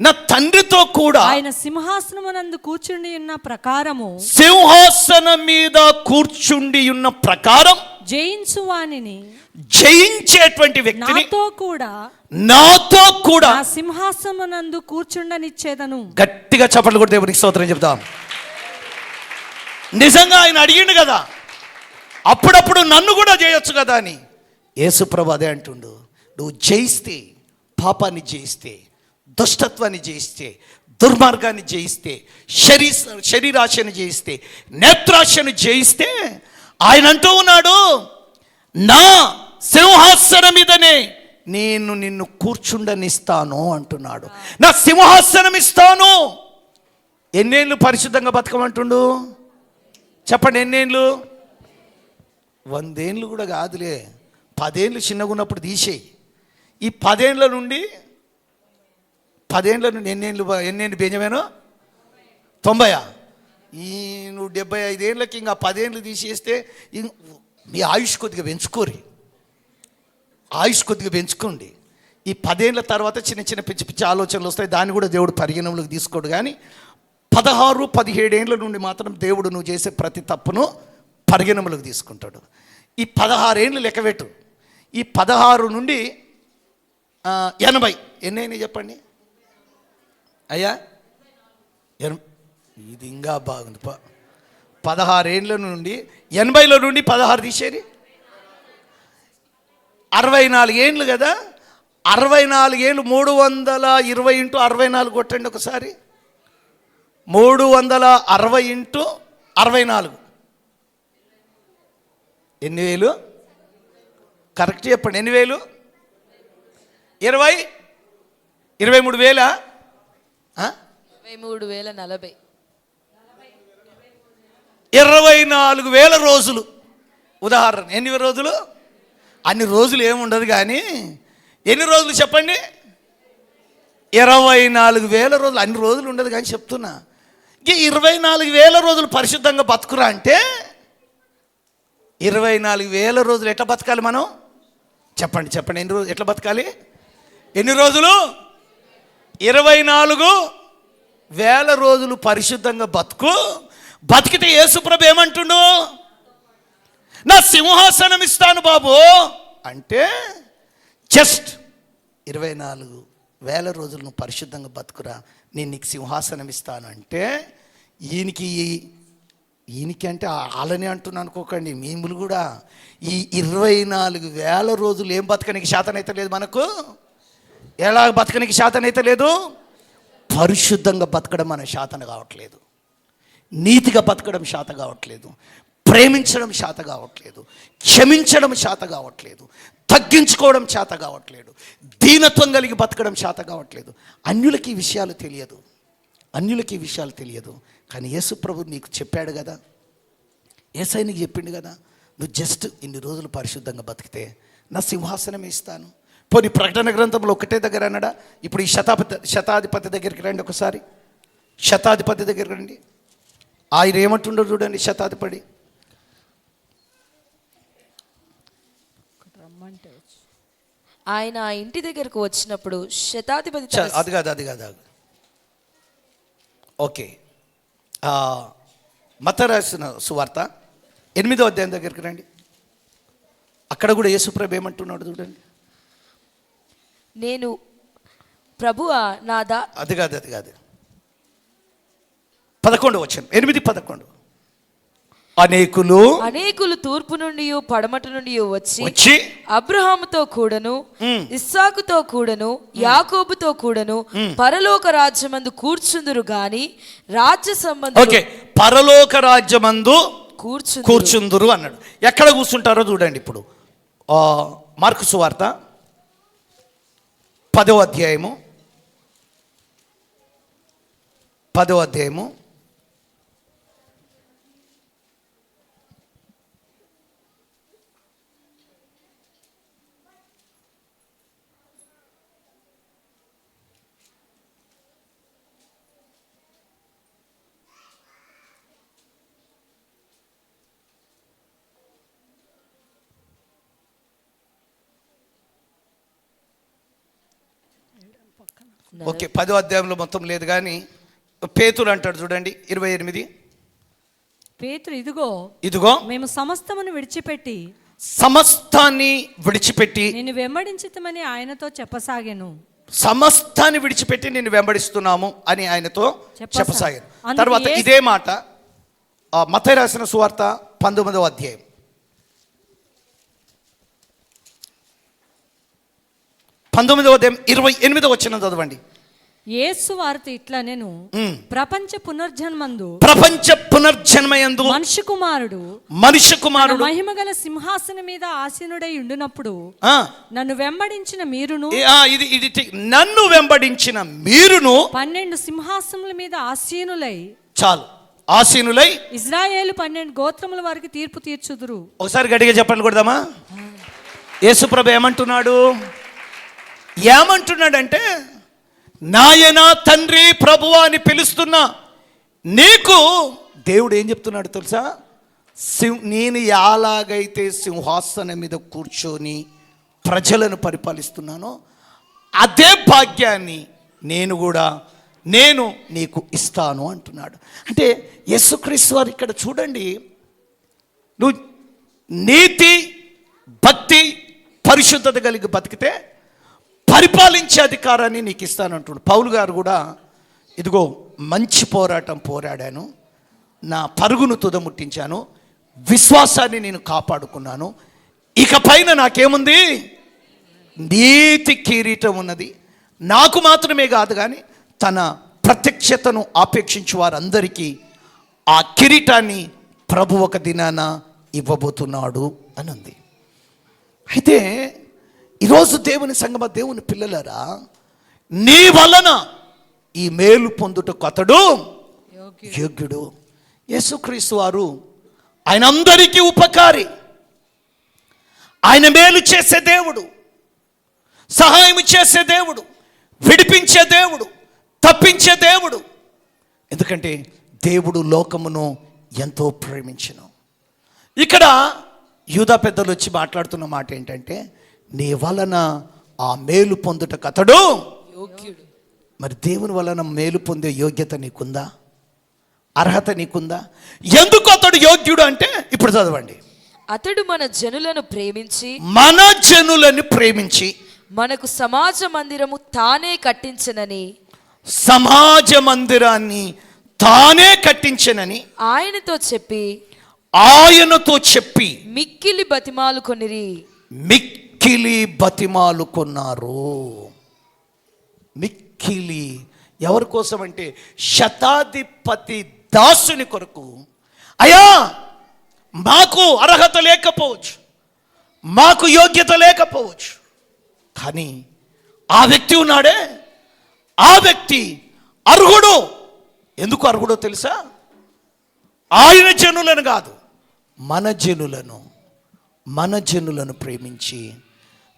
నా తండ్రితో కూడా ఆయన సింహాసనమునందు కూర్చుండి ఉన్న ప్రకారము సింహాసనం మీద కూర్చుండి ఉన్న ప్రకారం జయించు వానిని, జయించేటువంటి వ్యక్తిని నాతో కూడా ఆ సింహాసనమునందు కూర్చుండనిచ్చేదను. గట్టిగా చప్పట్లు కూడా దేవునికి స్తోత్రం చెప్తాం. నిజంగా ఆయన అడిగిండు కదా, అప్పుడప్పుడు నన్ను కూడా చేయొచ్చు కదా అని. యేసుప్రభు అదే అంటుండు. నువ్వు జయిస్తే, పాపాన్ని జయిస్తే, దుష్టత్వాన్ని జయిస్తే, దుర్మార్గాన్ని జయిస్తే, శరీరాశను జయిస్తే, నేత్రాశను జయిస్తే, ఆయన అంటూ ఉన్నాడు నా సింహాసనం మీదనే నేను నిన్ను కూర్చుండనిస్తాను అంటున్నాడు. నా సింహాసనం ఇస్తాను. ఎన్నేళ్ళు పరిశుద్ధంగా బతకమంటుండు చెప్పండి? ఎన్నేళ్ళు? 100 ఏళ్ళు కూడా కాదులే, 10 ఏళ్ళు చిన్నగా ఉన్నప్పుడు తీసేయి. ఈ 10 ఏళ్ళ నుండి ఎన్నేళ్ళు బెంజమేను? 90. నువ్వు 75 ఏళ్ళకి ఇంకా 10 ఏళ్ళు తీసేస్తే మీ ఆయుష్ కొద్దిగా పెంచుకోరి, ఆయుష్ కొద్దిగా పెంచుకోండి. ఈ 10 ఏళ్ళ తర్వాత చిన్న చిన్న పిచ్చి పిచ్చి ఆలోచనలు వస్తాయి, దాన్ని కూడా దేవుడు పరిగణనలోకి తీసుకోడు. కానీ 16-17 ఏళ్ళ నుండి మాత్రం దేవుడు నువ్వు చేసే ప్రతి తప్పును పరిగణనలోకి తీసుకుంటాడు. ఈ 16 ఏళ్ళు లెక్కబెట్టు. ఈ 16 నుండి 80 ఎన్నైనా చెప్పండి అయ్యా? ఇది ఇంకా బాగుంది. 16 ఏళ్ళ నుండి 80లో నుండి 16 తీసేది 64 ఏళ్ళు కదా. 64 ఏళ్ళు 320 ఇంటూ 64 కొట్టండి ఒకసారి. 360 ఇంటూ 64 ఎన్ని వేలు? కరెక్ట్ చెప్పండి. ఎన్ని వేలు? 23,000. 23,040. 24,000 రోజులు. ఉదాహరణ ఎన్ని రోజులు? అన్ని రోజులు ఏముండదు కానీ ఎన్ని రోజులు చెప్పండి? 24,000 రోజులు. అన్ని రోజులు ఉండదు కానీ చెప్తున్నా. ఇంక 24,000 రోజులు పరిశుద్ధంగా బతుకురా అంటే 24,000 రోజులు ఎట్లా బతకాలి మనం? చెప్పండి చెప్పండి. ఎన్ని రోజులు ఎట్లా బతకాలి? ఎన్ని రోజులు? 24,000 రోజులు పరిశుద్ధంగా బతికితే యేసుప్రభు ఏమంటుండు? నా సింహాసనం ఇస్తాను బాబు అంటే జస్ట్ 24,000 రోజులు నువ్వు పరిశుద్ధంగా బతుకురా, నేను నీకు సింహాసనం ఇస్తాను అంటే ఈయనకి అంటే అలానే అంటున్నాను అనుకోకండి. మేము కూడా ఈ 24,000 రోజులు ఏం బతకనికి శాతనైతే లేదు మనకు. ఎలా బతకనికి శాతనైతే లేదు? పరిశుద్ధంగా బతకడం మన శాతన కావట్లేదు, నీతిగా బతకడం శాత కావట్లేదు, ప్రేమించడం శాత కావట్లేదు, క్షమించడం శాత కావట్లేదు, తగ్గించుకోవడం శాత కావట్లేదు, దీనత్వం కలిగి బతకడం శాత కావట్లేదు. అన్యులకి ఈ విషయాలు తెలియదు. కానీ యేసుప్రభు నీకు చెప్పాడు కదా, యేసయ్య నీకు చెప్పిండు కదా, నువ్వు జస్ట్ ఇన్ని రోజులు పరిశుద్ధంగా బతికితే నా సింహాసనం ఇస్తాను. పోనీ ప్రకటన గ్రంథంలో ఒకటే దగ్గర అన్నాడా? ఇప్పుడు ఈ శతాధిపతి దగ్గరికి రండి ఒకసారి. శతాధిపతి దగ్గరికి రండి. ఆయన ఏమంటుండో చూడండి. శతాధిపతి ఆయన ఆ ఇంటి దగ్గరకు వచ్చినప్పుడు శతాధిపతి అది కాదు ఓకే. మత్తయి రాసిన సువార్త 8వ అధ్యాయం దగ్గరికి రండి. అక్కడ కూడా యేసుప్రభు ఏమంటున్నాడు చూడండి. నేను ప్రభువా నాదా అది కాదు 11 వచనం 8:11 అనేకులు తూర్పు నుండి పడమట నుండి వచ్చి అబ్రహాముతో కూడను ఇస్సాకుతో కూడను యాకోబుతో కూడను పరలోక రాజ్యమందు కూర్చుందురు గాని రాజ్య సంబంధం ఓకే పరలోక రాజ్యమందు కూర్చుందురు అన్నాడు. ఎక్కడ కూర్చుంటారో చూడండి. ఇప్పుడు మార్కు సువార్త 10వ అధ్యాయము 10వ అధ్యాయంలో మొత్తం లేదు కానీ పేతురు అంటాడు చూడండి 28. పేతురు ఇదిగో మేము సమస్తాన్ని విడిచిపెట్టి నిన్ను వెంబడించుతామని ఆయనతో చెప్పసాగాను. సమస్తాన్ని విడిచిపెట్టి నిన్ను వెంబడిస్తున్నాము అని ఆయనతో చెప్పసాగాను. తర్వాత ఇదే మాట మత్తయి రాసిన సువార్త 19వ అధ్యాయం 19వ అధ్యాయం 28వ వచనం చదవండి. యేసు వారితో ఇట్లా నేను ప్రపంచ పునర్జన్మయందు మనుష్య కుమారుడు మహిమగల సింహాసనం మీద ఆసీనుడై ఉండినప్పుడు నన్ను వెంబడించిన మీరును నన్ను వెంబడించిన మీరును 12 సింహాసనముల మీద ఆసీనులై ఇజ్రాయేలు 12 గోత్రముల వారికి తీర్పు తీర్చుదురు. ఒకసారి గట్టిగా చెప్పండి కొడదామా. యేసుప్రభు ఏమంటున్నాడంటే నాయనా తండ్రి ప్రభువా అని పిలుస్తున్నా నీకు దేవుడు ఏం చెప్తున్నాడు తెలుసా? నేను ఎలాగైతే సింహాసనం మీద కూర్చొని ప్రజలను పరిపాలిస్తున్నానో అదే భాగ్యాన్ని నేను నీకు ఇస్తాను అంటున్నాడు. అంటే యేసుక్రీస్తు వారు ఇక్కడ చూడండి, నువ్వు నీతి భక్తి పరిశుద్ధత కలిగి బతికితే పరిపాలించే అధికారాన్ని నీకు ఇస్తానంటున్నాడు. పౌలు గారు కూడా ఇదిగో మంచి పోరాటం పోరాడాను, నా పరుగును తుదముట్టించాను, విశ్వాసాన్ని నేను కాపాడుకున్నాను, ఇక పైన నాకేముంది? నీతి కిరీటం ఉన్నది. నాకు మాత్రమే కాదు కానీ తన ప్రత్యక్షతను ఆపేక్షించు వారందరికీ ఆ కిరీటాన్ని ప్రభు ఒక దినాన ఇవ్వబోతున్నాడు అని ఉంది. అయితే ఈరోజు దేవుని సంగమ, దేవుని పిల్లలరా, నీ వలన ఈ మేలు పొందుటకు అతడు యోగ్యుడు. యేసుక్రీస్తు వారు ఆయన అందరికీ ఉపకారి, ఆయన మేలు చేసే దేవుడు, సహాయం చేసే దేవుడు, విడిపించే దేవుడు, తప్పించే దేవుడు. ఎందుకంటే దేవుడు లోకమును ఎంతో ప్రేమించెను. ఇక్కడ యూదా పెద్దలు వచ్చి మాట్లాడుతున్న మాట ఏంటంటే, నీ వలన ఆ మేలు పొందుటకు అతడు యోగ్యుడు. మరి దేవుని వలన మేలు పొందే యోగ్యత నీకుందా? అర్హత నీకుందా? ఎందుకు అతడు యోగ్యుడు అంటే ఇప్పుడు చదవండి. అతడు మన జనులను ప్రేమించి మనకు సమాజ మందిరము తానే కట్టించనని, సమాజ మందిరాన్ని తానే కట్టించనని ఆయనతో చెప్పి మిక్కిలి బతిమాలుకొన్నారు. మిక్కిలి ఎవరి కోసం అంటే శతాధిపతి దాసుని కొరకు. అయ్యా మాకు అర్హత లేకపోవచ్చు, మాకు యోగ్యత లేకపోవచ్చు, కానీ ఆ వ్యక్తి ఉన్నాడే, ఆ వ్యక్తి అర్హుడు. ఎందుకు అర్హుడో తెలుసా? ఆయన జనులను కాదు, మన జనులను ప్రేమించి,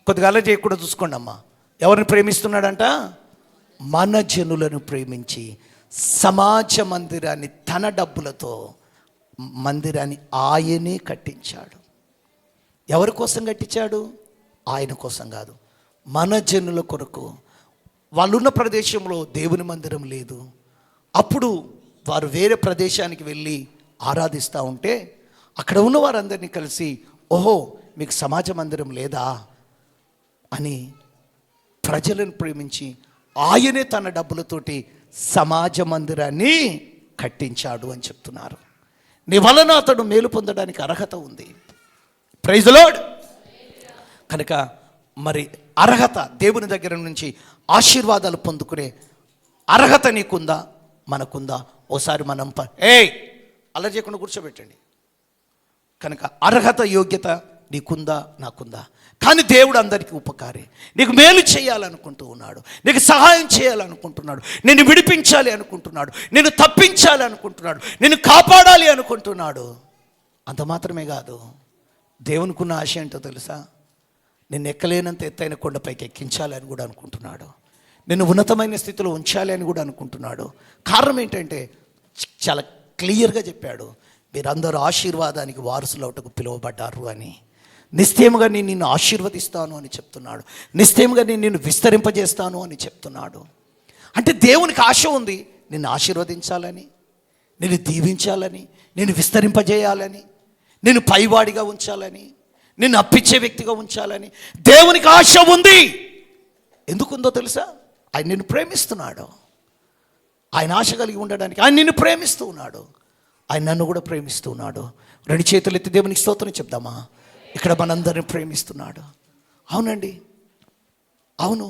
కొద్దిగా అలా చేయకుండా చూసుకోండి అమ్మా, ఎవరిని ప్రేమిస్తున్నాడంట? మన జనులను ప్రేమించి సమాజ మందిరాన్ని తన డబ్బులతో మందిరాన్ని ఆయనే కట్టించాడు. ఎవరి కోసం కట్టించాడు? ఆయన కోసం కాదు, మన జనుల కొరకు. వాళ్ళున్న ప్రదేశంలో దేవుని మందిరం లేదు. అప్పుడు వారు వేరే ప్రదేశానికి వెళ్ళి ఆరాధిస్తూ ఉంటే అక్కడ ఉన్న వారందరినీ కలిసి, ఓహో మీకు సమాజ మందిరం లేదా అని ప్రజలను ప్రేమించి ఆయనే తన డబ్బులతోటి సమాజ మందిరాన్ని కట్టించాడు అని చెప్తున్నారు. నీ వలన అతడు మేలు పొందడానికి అర్హత ఉంది. Praise the lord. కనుక మరి అర్హత, దేవుని దగ్గర నుంచి ఆశీర్వాదాలు పొందుకునే అర్హత నీకుందా, మనకుందా? ఓసారి మనం అలా చేయకుండా కూర్చోబెట్టండి. కనుక అర్హత, యోగ్యత నీకుందా, నాకుందా? కానీ దేవుడు అందరికీ ఉపకారి. నీకు మేలు చేయాలనుకుంటూ ఉన్నాడు, నీకు సహాయం చేయాలనుకుంటున్నాడు, నిన్ను విడిపించాలి అనుకుంటున్నాడు, నిన్ను తప్పించాలి అనుకుంటున్నాడు, నిన్ను కాపాడాలి అనుకుంటున్నాడు. అంత మాత్రమే కాదు, దేవునికి ఉన్న ఆశ ఏంటో తెలుసా? నిన్ను ఎక్కలేనంత ఎత్తైన కొండపైకి ఎక్కించాలి అని కూడా అనుకుంటున్నాడు. నిన్ను ఉన్నతమైన స్థితిలో ఉంచాలి అని కూడా అనుకుంటున్నాడు. కారణం ఏంటంటే చాలా క్లియర్గా చెప్పాడు, మీరందరూ ఆశీర్వాదానికి వారసులు అవుటకు పిలువబడ్డారు అని. నిశ్చయముగా నేను నిన్ను ఆశీర్వదిస్తాను అని చెప్తున్నాడు. నిశ్చయముగా నేను నిన్ను విస్తరింపజేస్తాను అని చెప్తున్నాడు. అంటే దేవునికి ఆశ ఉంది నిన్ను ఆశీర్వదించాలని, నిన్ను దీవించాలని, నిన్ను విస్తరింపజేయాలని, నిన్ను పైవాడిగా ఉంచాలని, నిన్ను అప్పించే వ్యక్తిగా ఉంచాలని దేవునికి ఆశ ఉంది. ఎందుకుందో తెలుసా? ఆయన నిన్ను ప్రేమిస్తున్నాడు. ఆయన ఆశ కలిగి ఉండడానికి ఆయన నిన్ను ప్రేమిస్తూ ఉన్నాడు. ఆయన నన్ను కూడా ప్రేమిస్తూ ఉన్నాడు. రెండు చేతులు ఎత్తి దేవునికి స్తోత్రం చెప్దామా? ఇక్కడ మనందరిని ప్రేమిస్తున్నాడు. అవునండి, అవును,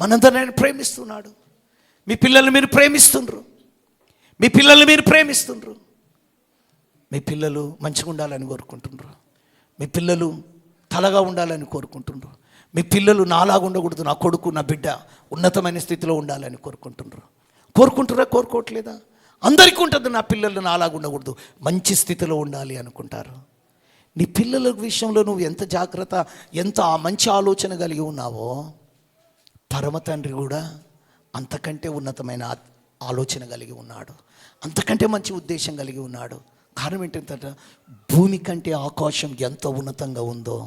మనందరిని ఆయన ప్రేమిస్తున్నాడు. మీ పిల్లల్ని మీరు ప్రేమిస్తుండ్రు, మీ పిల్లల్ని మీరు ప్రేమిస్తుండ్రు. మీ పిల్లలు మంచిగా ఉండాలని కోరుకుంటుండ్రు, మీ పిల్లలు తలగా ఉండాలని కోరుకుంటుండ్రు, మీ పిల్లలు నాలాగా ఉండకూడదు, నా కొడుకు నా బిడ్డ ఉన్నతమైన స్థితిలో ఉండాలని కోరుకుంటుండ్రు. కోరుకుంటురా? కోరుకోవట్లేదా? అందరికీ ఉంటుంది, నా పిల్లలు నాలాగా ఉండకూడదు, మంచి స్థితిలో ఉండాలి అనుకుంటారు. నీ పిల్లల విషయంలో నువ్వు ఎంత జాగ్రత్త, ఎంత మంచి ఆలోచన కలిగి ఉన్నావో, పరమ తండ్రి కూడా అంతకంటే ఉన్నతమైన ఆలోచన కలిగి ఉన్నాడు, అంతకంటే మంచి ఉద్దేశం కలిగి ఉన్నాడు. కారణం ఏంటంటే భూమి కంటే ఆకాశం ఎంత ఉన్నతంగా ఉందో,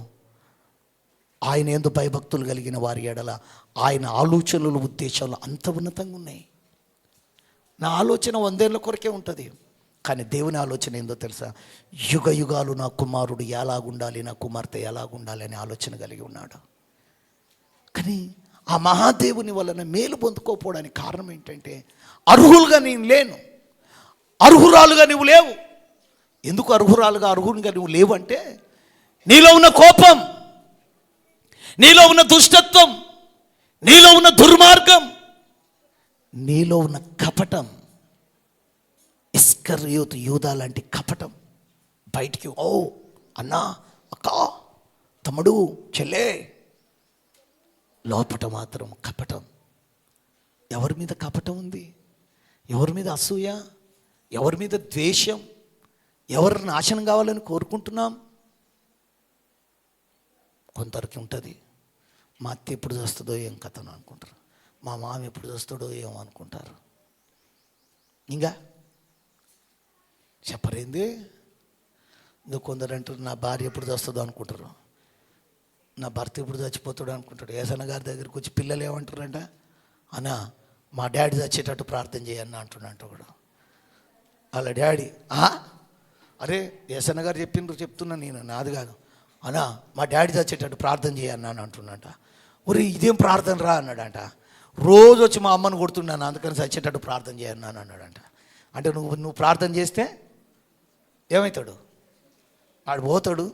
ఆయన యందు భయభక్తులు కలిగిన వారి ఎడల ఆయన ఆలోచనలు, ఉద్దేశాలు అంత ఉన్నతంగా ఉన్నాయి. నా ఆలోచన 100 ఏళ్ళ కొరకే ఉంటుంది, కానీ దేవుని ఆలోచన ఏందో తెలుసా? యుగ యుగాలు నా కుమారుడు ఎలాగుండాలి, నా కుమార్తె ఎలాగుండాలి అనే ఆలోచన కలిగి ఉన్నాడు. కానీ ఆ మహాదేవుని వలన మేలు పొందుకోకపోవడానికి కారణం ఏంటంటే అర్హులుగా నేను లేను, అర్హురాలుగా నువ్వు లేవు. ఎందుకు అర్హునిగా నువ్వు లేవు అంటే, నీలో ఉన్న కోపం, నీలో ఉన్న దుష్టత్వం, నీలో ఉన్న దుర్మార్గం, నీలో ఉన్న కపటం, ఇస్కరియోతు యూదా లాంటి కపటం బయటికి, ఓ అన్నా, అక్క, తమ్ముడు, చెల్లే, లోపట మాత్రం కపటం. ఎవరి మీద కపటం ఉంది? ఎవరి మీద అసూయ? ఎవరి మీద ద్వేషం? ఎవరు నాశనం కావాలని కోరుకుంటున్నాం? కొందరికి ఉంటుంది, మా అత్త ఎప్పుడు చేస్తుందో ఏం కథను అనుకుంటారు, మా మామ ఎప్పుడు చేస్తాడో ఏమో అనుకుంటారు. ఇంకా చెప్పరేంది? ఇంకా కొందరు అంటారు, నా భార్య ఎప్పుడు చేస్తుందో అనుకుంటారు, నా భర్త ఎప్పుడు చచ్చిపోతాడు అనుకుంటాడు. ఏసన్న గారి దగ్గరికి వచ్చి పిల్లలు ఏమంటారంట, అన్నా మా డాడీ చచ్చేటట్టు ప్రార్థన చేయన్న అంటున్నట్టు కూడా. వాళ్ళ డాడీ, అరే ఏసన్న గారు చెప్తున్నా నేను, నాది కాదు, అన్నా మా డాడీ చచ్చేటట్టు ప్రార్థన చేయన్నా అని అంటున్నట. ఒరే ఇదేం ప్రార్థన రా అన్నాడంట. రోజు వచ్చి మా అమ్మను కొడుతున్నాను, అందుకని చచ్చేటట్టు ప్రార్థన చేయన్నా అని అన్నాడంట. అంటే నువ్వు ప్రార్థన చేస్తే ఏమవుతాడు? వాడు పోతాడు,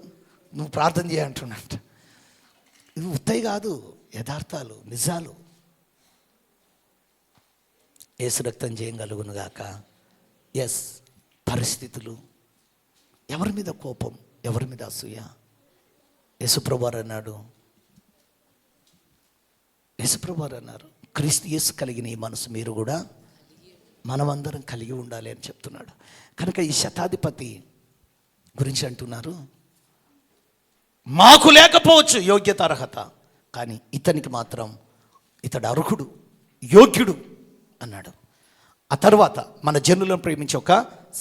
నువ్వు ప్రార్థన చేయంటున్నట్ట. ఇవి ఉత్తయి కాదు, యథార్థాలు, నిజాలు. యేసు రక్తం చేయగలుగును గాక. ఎస్, పరిస్థితులు, ఎవరి మీద కోపం, ఎవరి మీద అసూయ? యేసుప్రభువారు అన్నారు, క్రీస్తు యేసు కలిగిన ఈ మనసు మీరు కూడా మనమందరం కలిగి ఉండాలి అని చెప్తున్నాడు. కనుక ఈ శతాధిపతి గురించి అంటున్నారు, మాకు లేకపోవచ్చు యోగ్యత, అర్హత, కానీ ఇతనికి మాత్రం ఇతడు అర్హుడు, యోగ్యుడు అన్నాడు. ఆ తర్వాత మన జనులను ప్రేమించి ఒక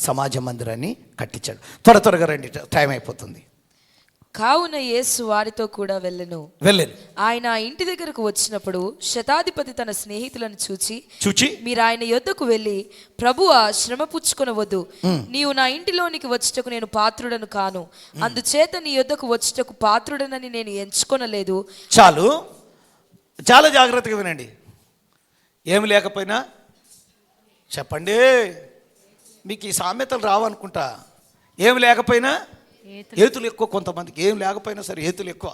సమాజ మందిరాన్ని కట్టించాడు. త్వరగా రండి, టైం అయిపోతుంది. కావున యేసు వారితో కూడా వెళ్ళెను. ఆయన ఆ ఇంటి దగ్గరకు వచ్చినప్పుడు శతాధిపతి తన స్నేహితులను చూచి మీరు ఆయన యొద్దకు వెళ్ళి, ప్రభువా, శ్రమ పుచ్చుకొనవద్దు, నీవు నా ఇంటిలోనికి వచ్చుటకు నేను పాత్రుడను కాను, అందుచేత నీ యొద్దకు వచ్చుటకు పాత్రుడనని నేను ఎంచుకొనలేదు. చాలు, చాలా జాగ్రత్తగా వినండి. ఏమి లేకపోయినా చెప్పండి, మీకు ఈ సామెతలు రావనుకుంటా. ఏమి లేకపోయినా ఏతులు ఎక్కువ. కొంతమందికి ఏం లేకపోయినా సరే ఏతులు ఎక్కువ.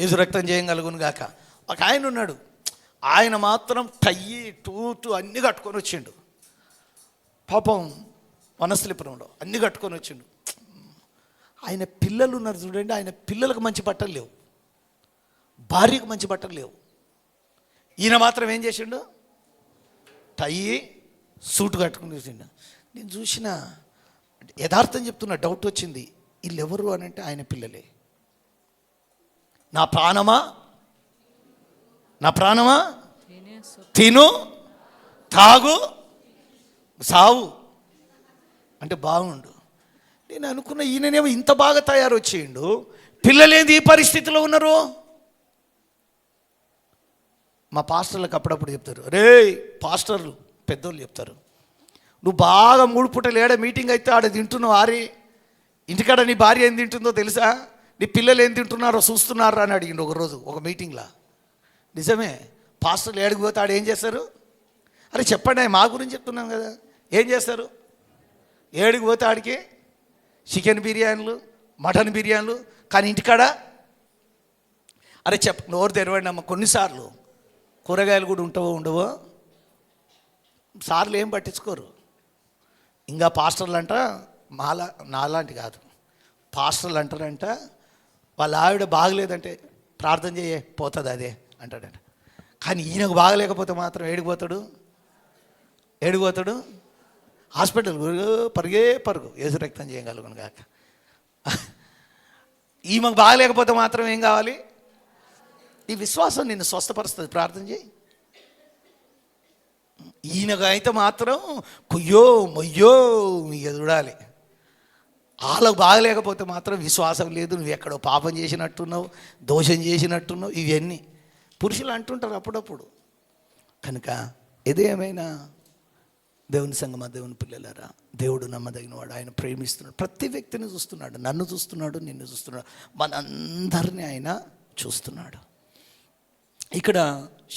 ఏసు రక్తం చేయగలుగును గాక. ఒక ఆయన ఉన్నాడు, ఆయన మాత్రం టయ్యి టూటు అన్నీ కట్టుకొని వచ్చిండు. పాపం వనస్థలిపురంలో అన్నీ కట్టుకొని వచ్చిండు. ఆయన పిల్లలు ఉన్నారు చూడండి, ఆయన పిల్లలకు మంచి బట్టలు లేవు, భార్యకు మంచి బట్టలు లేవు. ఈయన మాత్రం ఏం చేసిండు? టయ్యి సూటు కట్టుకుని వచ్చిండు. నేను చూసిన, యథార్థం చెప్తున్నా, డౌట్ వచ్చింది, వీళ్ళు ఎవరు అని అంటే ఆయన పిల్లలే. నా ప్రాణమా తిను తాగు సావు అంటే బాగుండు. నేను అనుకున్న ఈయననేమో ఇంత బాగా తయారు వచ్చేయండు, పిల్లలేంది ఈ పరిస్థితిలో ఉన్నారు. మా పాస్టర్లకు అప్పుడప్పుడు చెప్తారు, రే పాస్టర్లు పెద్దోళ్ళు చెప్తారు, నువ్వు బాగా 3 పూటలు ఏడ మీటింగ్ అయితే ఆడ తింటున్నావు, ఇంటికాడ నీ భార్య ఏం తింటుందో తెలుసా, నీ పిల్లలు ఏం తింటున్నారో చూస్తున్నారా అని అడిగిండు ఒకరోజు ఒక మీటింగ్లో. నిజమే, పాస్టర్లు ఏడికి పోతే ఆడ ఏం చేస్తారు? అరే చెప్పండి, మా గురించి చెప్తున్నాం కదా. ఏం చేస్తారు? ఏడికి పోతే ఆడికి చికెన్ బిర్యానీలు, మటన్ బిర్యానీలు. కానీ ఇంటికాడ అరే నోరు తెరవండి అమ్మ. కొన్నిసార్లు కూరగాయలు కూడా ఉండవో సార్లు ఏం పట్టించుకోరు. ఇంకా పాస్టర్లు అంట, నాలాంటి కాదు, పాస్టర్లు అంటారంట, వాళ్ళ ఆవిడ బాగలేదంటే ప్రార్థన చేయ పోతుంది అదే అంటాడంట. కానీ ఈయనకు బాగలేకపోతే మాత్రం ఏడిపోతాడు హాస్పిటల్ పరుగు ఏసు రక్తం చేయగలుగును కాక. ఈమెకు బాగలేకపోతే మాత్రం ఏం కావాలి? ఈ విశ్వాసం నిన్ను స్వస్థపరుస్తుంది, ప్రార్థన చేయి. ఈయనగా అయితే మాత్రం కుయ్యో మొయ్యో ఇక చూడాలి. వాళ్ళకు బాగలేకపోతే మాత్రం విశ్వాసం లేదు, నువ్వు ఎక్కడో పాపం చేసినట్టున్నావు, దోషం చేసినట్టున్నావు, ఇవన్నీ పురుషులు అంటుంటారు అప్పుడప్పుడు. కనుక ఏదేమైనా దేవుని సంగమా, దేవుని పిల్లలారా, దేవుడు నమ్మదగినవాడు, ఆయన ప్రేమిస్తున్నాడు, ప్రతి వ్యక్తిని చూస్తున్నాడు, నన్ను చూస్తున్నాడు, నిన్ను చూస్తున్నాడు, మనందరినీ ఆయన చూస్తున్నాడు. ఇక్కడ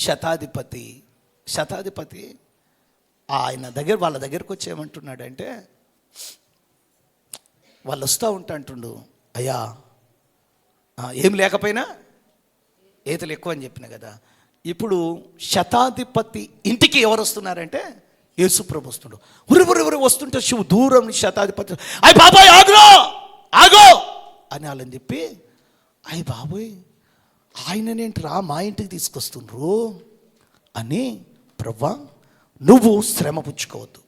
శతాధిపతి ఆయన వాళ్ళ దగ్గరకు వచ్చి ఏమంటున్నాడంటే, వాళ్ళు వస్తూ అంటుండు, అయ్యా ఏం లేకపోయినా ఈతలు ఎక్కువ అని చెప్పిన కదా. ఇప్పుడు శతాధిపతి ఇంటికి ఎవరు వస్తున్నారంటే యేసుప్రభు వస్తుండు. ఉరి వస్తుంటే దూరం శతాధిపతి అయ్య బాబాయ్ ఆగో అని వాళ్ళని చెప్పి, అయ్య బాబోయ్ ఆయననేంటిరా మా ఇంటికి తీసుకొస్తుండ్రు అని, ప్రవ్వా నువ్వు శ్రమ పుచ్చుకోవద్దు,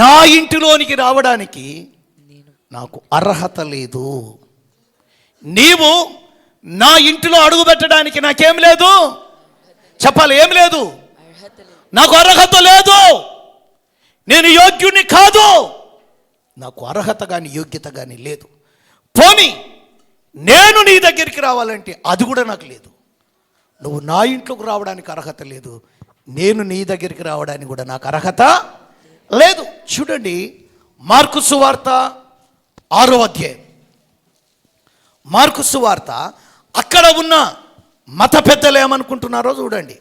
నా ఇంటిలోనికి రావడానికి నాకు అర్హత లేదు, నీవు నా ఇంటిలో అడుగు పెట్టడానికి నాకేం లేదు, చెప్పాలి ఏం లేదు, నాకు అర్హత లేదు, నేను యోగ్యుని కాదు, నాకు అర్హత కానీ యోగ్యత కానీ లేదు. పోనీ నేను నీ దగ్గరికి రావాలంటే అది కూడా నాకు లేదు, నువ్వు నా ఇంట్లోకి రావడానికి అర్హత లేదు, నేను నీ దగ్గరికి రావడానికి కూడా నాకు అర్హత లేదు. చూడండి మార్కు సువార్త 6వ అధ్యాయం. మార్కు సువార్త, అక్కడ ఉన్న మత పెద్దలు ఏమనుకుంటున్నారో చూడండి.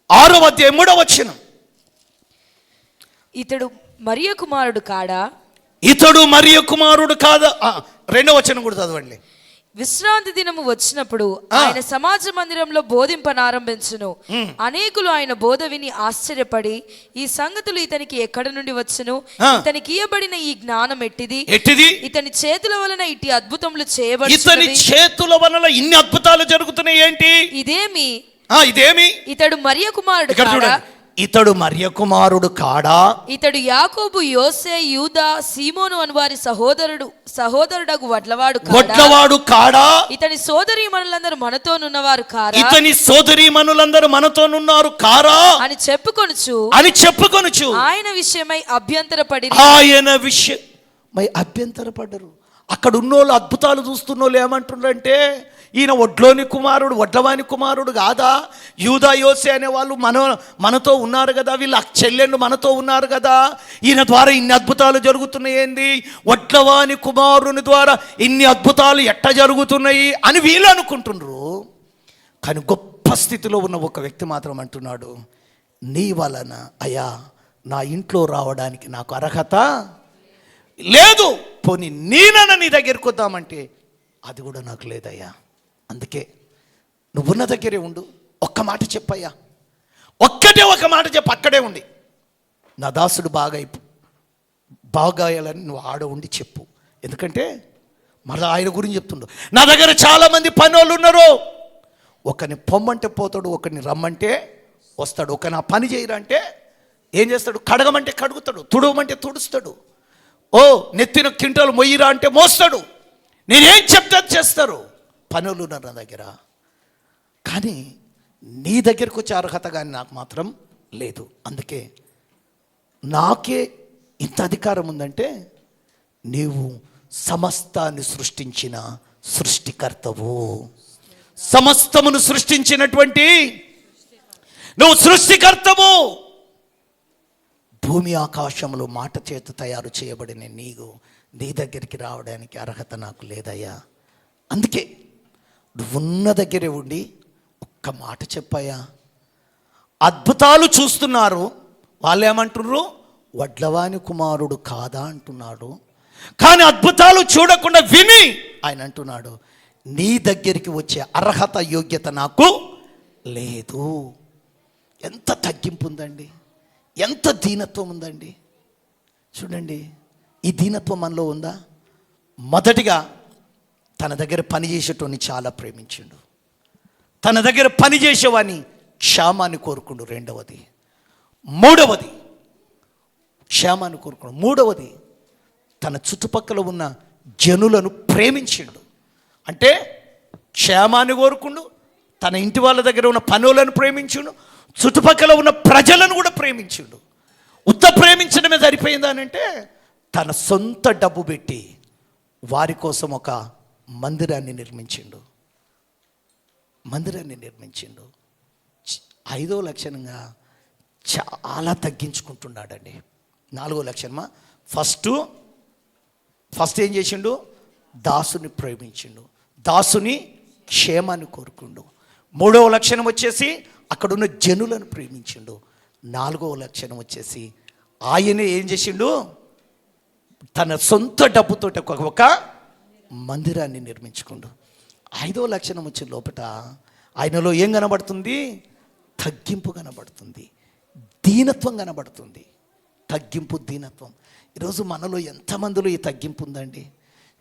6వ అధ్యాయం 3వ వచనం. ఇతడు మరియ కుమారుడు కాడా? 2వ వచనం కూడా చదవండి. విశ్రాంతి దినము వచ్చినప్పుడు ఆయన సమాజ మందిరంలో బోధింపనారంభించును. అనేకులు ఆయన బోధ విని ఆశ్చర్యపడి, ఈ సంగతులు ఇతనికి ఎక్కడి నుండి వచ్చును, ఇతనికి ఇయ్యబడిన ఈ జ్ఞానం ఎట్టిది, ఇతని చేతుల వలన ఇట్టి అద్భుతములు చేయబడి, ఇతని చేతుల వలన ఇన్ని అద్భుతాలు జరుగుతున్నాయి ఏంటి, ఇదేమి ఇతడు మరియ కుమారుడు కాడా? ఇతడు మరియ కుమారుడు కాడా? ఇతడు యాకోబు, యోసే, యూదా, సీమోను అని వారి సహోదరుడగు వడ్లవాడు కాడా? ఇతని సోదరీమణులందరూ మనతోనున్నవారు కారా అని చెప్పుకొనుచు ఆయన విషయమై అభ్యంతరపడ్డరు. అక్కడ ఉన్నోళ్ళు అద్భుతాలు చూస్తున్నోళ్ళు ఏమంటున్నారంటే ఈయన వడ్లోని కుమారుడు, వడ్లవాని కుమారుడు కాదా? యూదా యోసే అనే వాళ్ళు మనతో ఉన్నారు కదా, వీళ్ళ చెల్లెళ్ళు మనతో ఉన్నారు కదా, ఈయన ద్వారా ఇన్ని అద్భుతాలు జరుగుతున్నాయి ఏంది? వడ్లవాని కుమారుని ద్వారా ఇన్ని అద్భుతాలు ఎట్ట జరుగుతున్నాయి అని వీళ్ళు అనుకుంటున్నారు. కానీ గొప్ప స్థితిలో ఉన్న ఒక వ్యక్తి మాత్రం అంటున్నాడు, నీ వలన అయ్యా నా ఇంట్లో రావడానికి నాకు అర్హత లేదు. పోనీ నేనన్న నీ దగ్గరికి వద్దామంటే అది కూడా నాకు లేదయ్యా. అందుకే నువ్వున్న దగ్గరే ఉండు, ఒక్క మాట చెప్పయ్యా, ఒక్కటే ఒక మాట చెప్పు, అక్కడే ఉండి నా దాసుడు బాగాయాలని నువ్వు ఆడ ఉండి చెప్పు. ఎందుకంటే మళ్ళీ ఆయన గురించి చెప్తుండు, నా దగ్గర చాలామంది పనోళ్ళు ఉన్నారు, ఒకరిని పొమ్మంటే పోతాడు, ఒకరిని రమ్మంటే వస్తాడు, ఒకరిని ఆ పని చేయరంటే ఏం చేస్తాడు, కడగమంటే కడుగుతాడు, తుడవమంటే తుడుస్తాడు, ఓ నెత్తిన కింటాలు మొయ్యిరా అంటే మోస్తాడు, నేనేం చెప్తే చేస్తారు. పనులు ఉన్నారు నా దగ్గర, కానీ నీ దగ్గరకు వచ్చే అర్హత కానీ నాకు మాత్రం లేదు. అందుకే నాకే ఇంత అధికారం ఉందంటే నీవు సమస్తాన్ని సృష్టించిన సృష్టికర్తవు, సమస్తమును సృష్టించినటువంటి నువ్వు సృష్టికర్తవు. భూమి ఆకాశములు మాట చేత తయారు చేయబడిన నీ దగ్గరికి రావడానికి అర్హత నాకు లేదయ్యా. అందుకే నువ్వున్న దగ్గరే ఉండి ఒక్క మాట చెప్పయ్యా. అద్భుతాలు చూస్తున్నారు, వాళ్ళు ఏమంటున్నారు, వడ్లవాని కుమారుడు కాదా అంటున్నాడు. కానీ అద్భుతాలు చూడకుండా విని ఆయన అంటున్నాడు, నీ దగ్గరికి వచ్చే అర్హత యోగ్యత నాకు లేదు. ఎంత తగ్గింపు ఉందండి, ఎంత దీనత్వం ఉందండి. చూడండి, ఈ దీనత్వం మనలో ఉందా? మొదటిగా తన దగ్గర పనిచేసేటోని చాలా ప్రేమించిండు, తన దగ్గర పనిచేసేవాని క్షేమాన్ని కోరుకుండు. రెండవది, మూడవది క్షేమాన్ని కోరుకుండు. మూడవది తన చుట్టుపక్కల ఉన్న జనులను ప్రేమించిండు. అంటే క్షేమాన్ని కోరుకుండు, తన ఇంటి వాళ్ళ దగ్గర ఉన్న పనులను ప్రేమించిండు, చుట్టుపక్కల ఉన్న ప్రజలను కూడా ప్రేమించిండు. ఉత్త ప్రేమించడమే సరిపోయిందా అంటే తన సొంత డబ్బు పెట్టి వారి కోసం ఒక మందిరాన్ని నిర్మించిండు. ఐదో లక్షణంగా చాలా తగ్గించుకుంటున్నాడండి. నాలుగో లక్షణమా, ఫస్ట్ ఏం చేసిండు, దాసుని ప్రేమించిండు, దాసుని క్షేమాన్ని కోరుకుండు. మూడవ లక్షణం వచ్చేసి అక్కడున్న జనులను ప్రేమించిండు. నాలుగవ లక్షణం వచ్చేసి ఆయనే ఏం చేసిండు, తన సొంత డబ్బుతో ఒక మందిరాన్ని నిర్మించుకుండు. ఐదో లక్షణం వచ్చిన లోపల ఆయనలో ఏం కనబడుతుంది, తగ్గింపు కనబడుతుంది, దీనత్వం కనబడుతుంది. తగ్గింపు, దీనత్వం. ఈరోజు మనలో ఎంతమందిలో ఈ తగ్గింపు ఉందండి?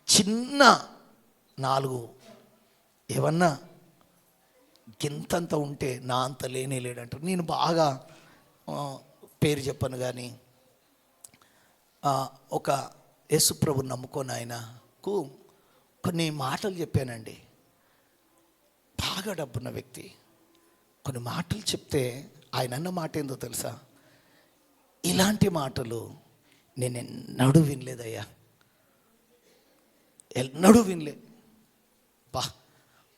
చిన్న 4 ఏమన్నా గింతంత ఉంటే నా అంత లేనే లేడంటారు. నేను బాగా పేరు చెప్పను కానీ ఒక యేసుప్రభుని నమ్ముకొని ఆయనకు కొన్ని మాటలు చెప్పానండి. బాగా డబ్బున్న వ్యక్తి కొన్ని మాటలు చెప్తే ఆయన అన్న మాట ఏందో తెలుసా? ఇలాంటి మాటలు నేను ఎన్నడూ వినలేదయ్యా, ఎన్నడూ వినలే. బా,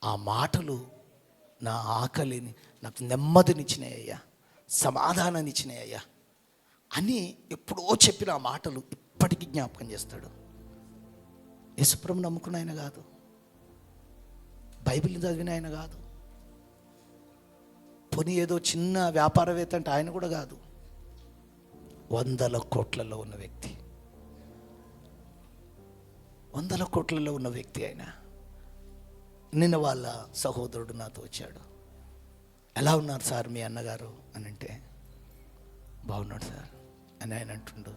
ఆ మాటలు నా ఆకలిని, నాకు నెమ్మదినిచ్చినాయ్యా, సమాధానాన్ని ఇచ్చినాయ్యా అని ఎప్పుడో చెప్పిన ఆ మాటలు ఇప్పటికీ జ్ఞాపకం చేస్తాడు. యేసుప్రభుని నమ్ముకున్న ఆయన కాదు, బైబిల్ని చదివిన ఆయన కాదు, పోనీ ఏదో చిన్న వ్యాపారవేత్త అంటే ఆయన కూడా కాదు. 100 కోట్లలో ఉన్న వ్యక్తి, 100 కోట్లలో ఉన్న వ్యక్తి ఆయన. నిన్న వాళ్ళ సహోదరుడు నాతో వచ్చాడు. ఎలా ఉన్నారు సార్ మీ అన్నగారు అని అంటే, బాగున్నాడు సార్ అని ఆయన అంటున్నాడు.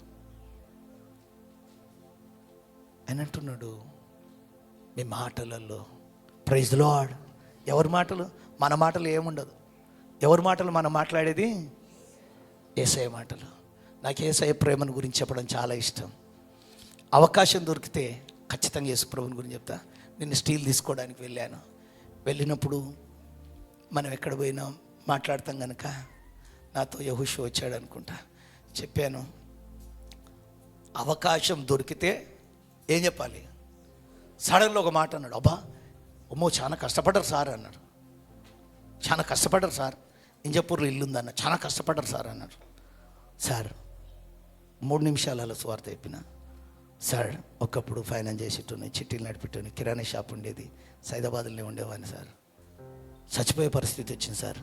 మీ మాటలలో ప్రైజ్ లార్డ్. ఎవరి మాటలు? మన మాటలు ఏముండదు. ఎవరి మాటలు మనం మాట్లాడేది? యేసయ్య మాటలు. నాకు యేసయ్య ప్రేమను గురించి చెప్పడం చాలా ఇష్టం. అవకాశం దొరికితే ఖచ్చితంగా యేసు ప్రభుని గురించి చెప్తా. నేను స్టీల్ తీసుకోవడానికి వెళ్ళినప్పుడు మనం ఎక్కడ పోయినా మాట్లాడతాం కనుక నాతో యెహోషు వచ్చాడు అనుకుంటా, చెప్పాను అవకాశం దొరికితే ఏం చెప్పాలి? సడన్గా ఒక మాట అన్నాడు, అబ్బా అమ్మో చాలా కష్టపడ్డారు సార్ అన్నాడు. చాలా కష్టపడ్డారు సార్, ఇంజపూర్లో ఇల్లు ఉందన్న, చాలా కష్టపడ్డారు సార్ అన్నాడు. సార్ 3 నిమిషాలలో స్వార్థ చెప్పిన. సార్ ఒకప్పుడు ఫైనాన్స్ చేసేటోని, చిట్టీలు నడిపేటోని, కిరాణా షాప్ ఉండేది, సైదాబాద్లోనే ఉండేవాడిని సార్. చచ్చిపోయే పరిస్థితి వచ్చింది సార్.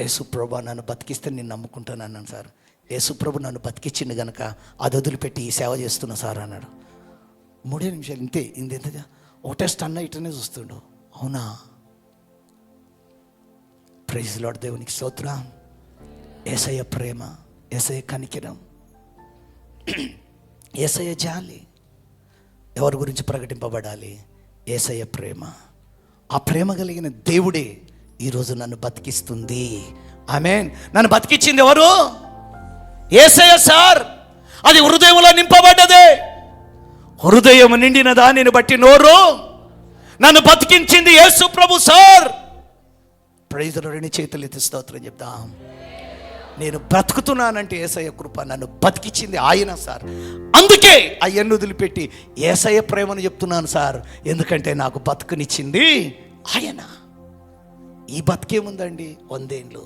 యేసుప్రభు నన్ను బతికిస్తే నేను నమ్ముకుంటాను అన్నాను సార్. యేసుప్రభు నన్ను బతికించింది కనుక అది వదిలిపెట్టి ఈ సేవ చేస్తున్నా సార్ అన్నాడు. 3 నిమిషాలు ఇంత ఒకటే స్టన్ ఇటనే చూస్తుండు. అవునా? ప్రైజ్ లార్డ్, దేవునికి స్తోత్రం. యేసయ్య ప్రేమ, యేసయ్య కనికిరం, యేసయ్య జాలి ఎవరి గురించి ప్రకటింపబడాలి? యేసయ్య ప్రేమ. ఆ ప్రేమ కలిగిన దేవుడే ఈరోజు నన్ను బతికిస్తుంది. ఆమేన్. నన్ను బతికించింది ఎవరు? యేసయ్య సార్. అది హృదయంలో నింపబడ్డదే. హృదయం నిండిన దానిని బట్టి నోరు నన్ను బతికించింది యేసు ప్రభు సార్. Praise lord. 2 చేతులు ఎత్తి స్తోత్రం చెప్తాం. నేను బ్రతుకుతున్నానంటే యేసయ్య కృప, నన్ను బతికించింది ఆయన సార్. అందుకే అయ్యను వదిలిపెట్టి యేసయ్య ప్రేమను చెప్తున్నాను సార్. ఎందుకంటే నాకు బతుకునిచ్చింది ఆయన. ఈ బతికేముందండి 100 ఏళ్ళు,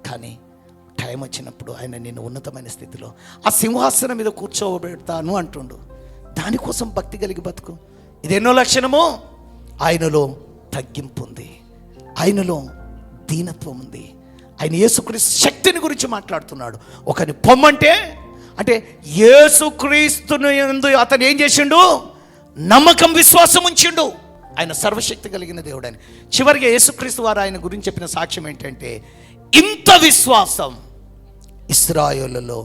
కానీ టైం వచ్చినప్పుడు ఆయన నేను ఉన్నతమైన స్థితిలో ఆ సింహాసనం మీద కూర్చోబెడతాను అంటుండు. దానికోసం భక్తి కలిగి బతుకు. ఇదెన్నో లక్షణము? ఆయనలో తగ్గింపు ఉంది, ఆయనలో దీనత్వం ఉంది. ఆయన యేసుక్రీస్తు శక్తిని గురించి మాట్లాడుతున్నాడు. ఒకని పొమ్మంటే అంటే యేసుక్రీస్తుని యందు అతను ఏం చేసిండు? నమ్మకం, విశ్వాసం ఉంచిండు. ఆయన సర్వశక్తి కలిగిన దేవుడు అని. చివరిగా యేసుక్రీస్తు వారు ఆయన గురించి చెప్పిన సాక్ష్యం ఏంటంటే, ఇంత విశ్వాసం ఇశ్రాయేలులో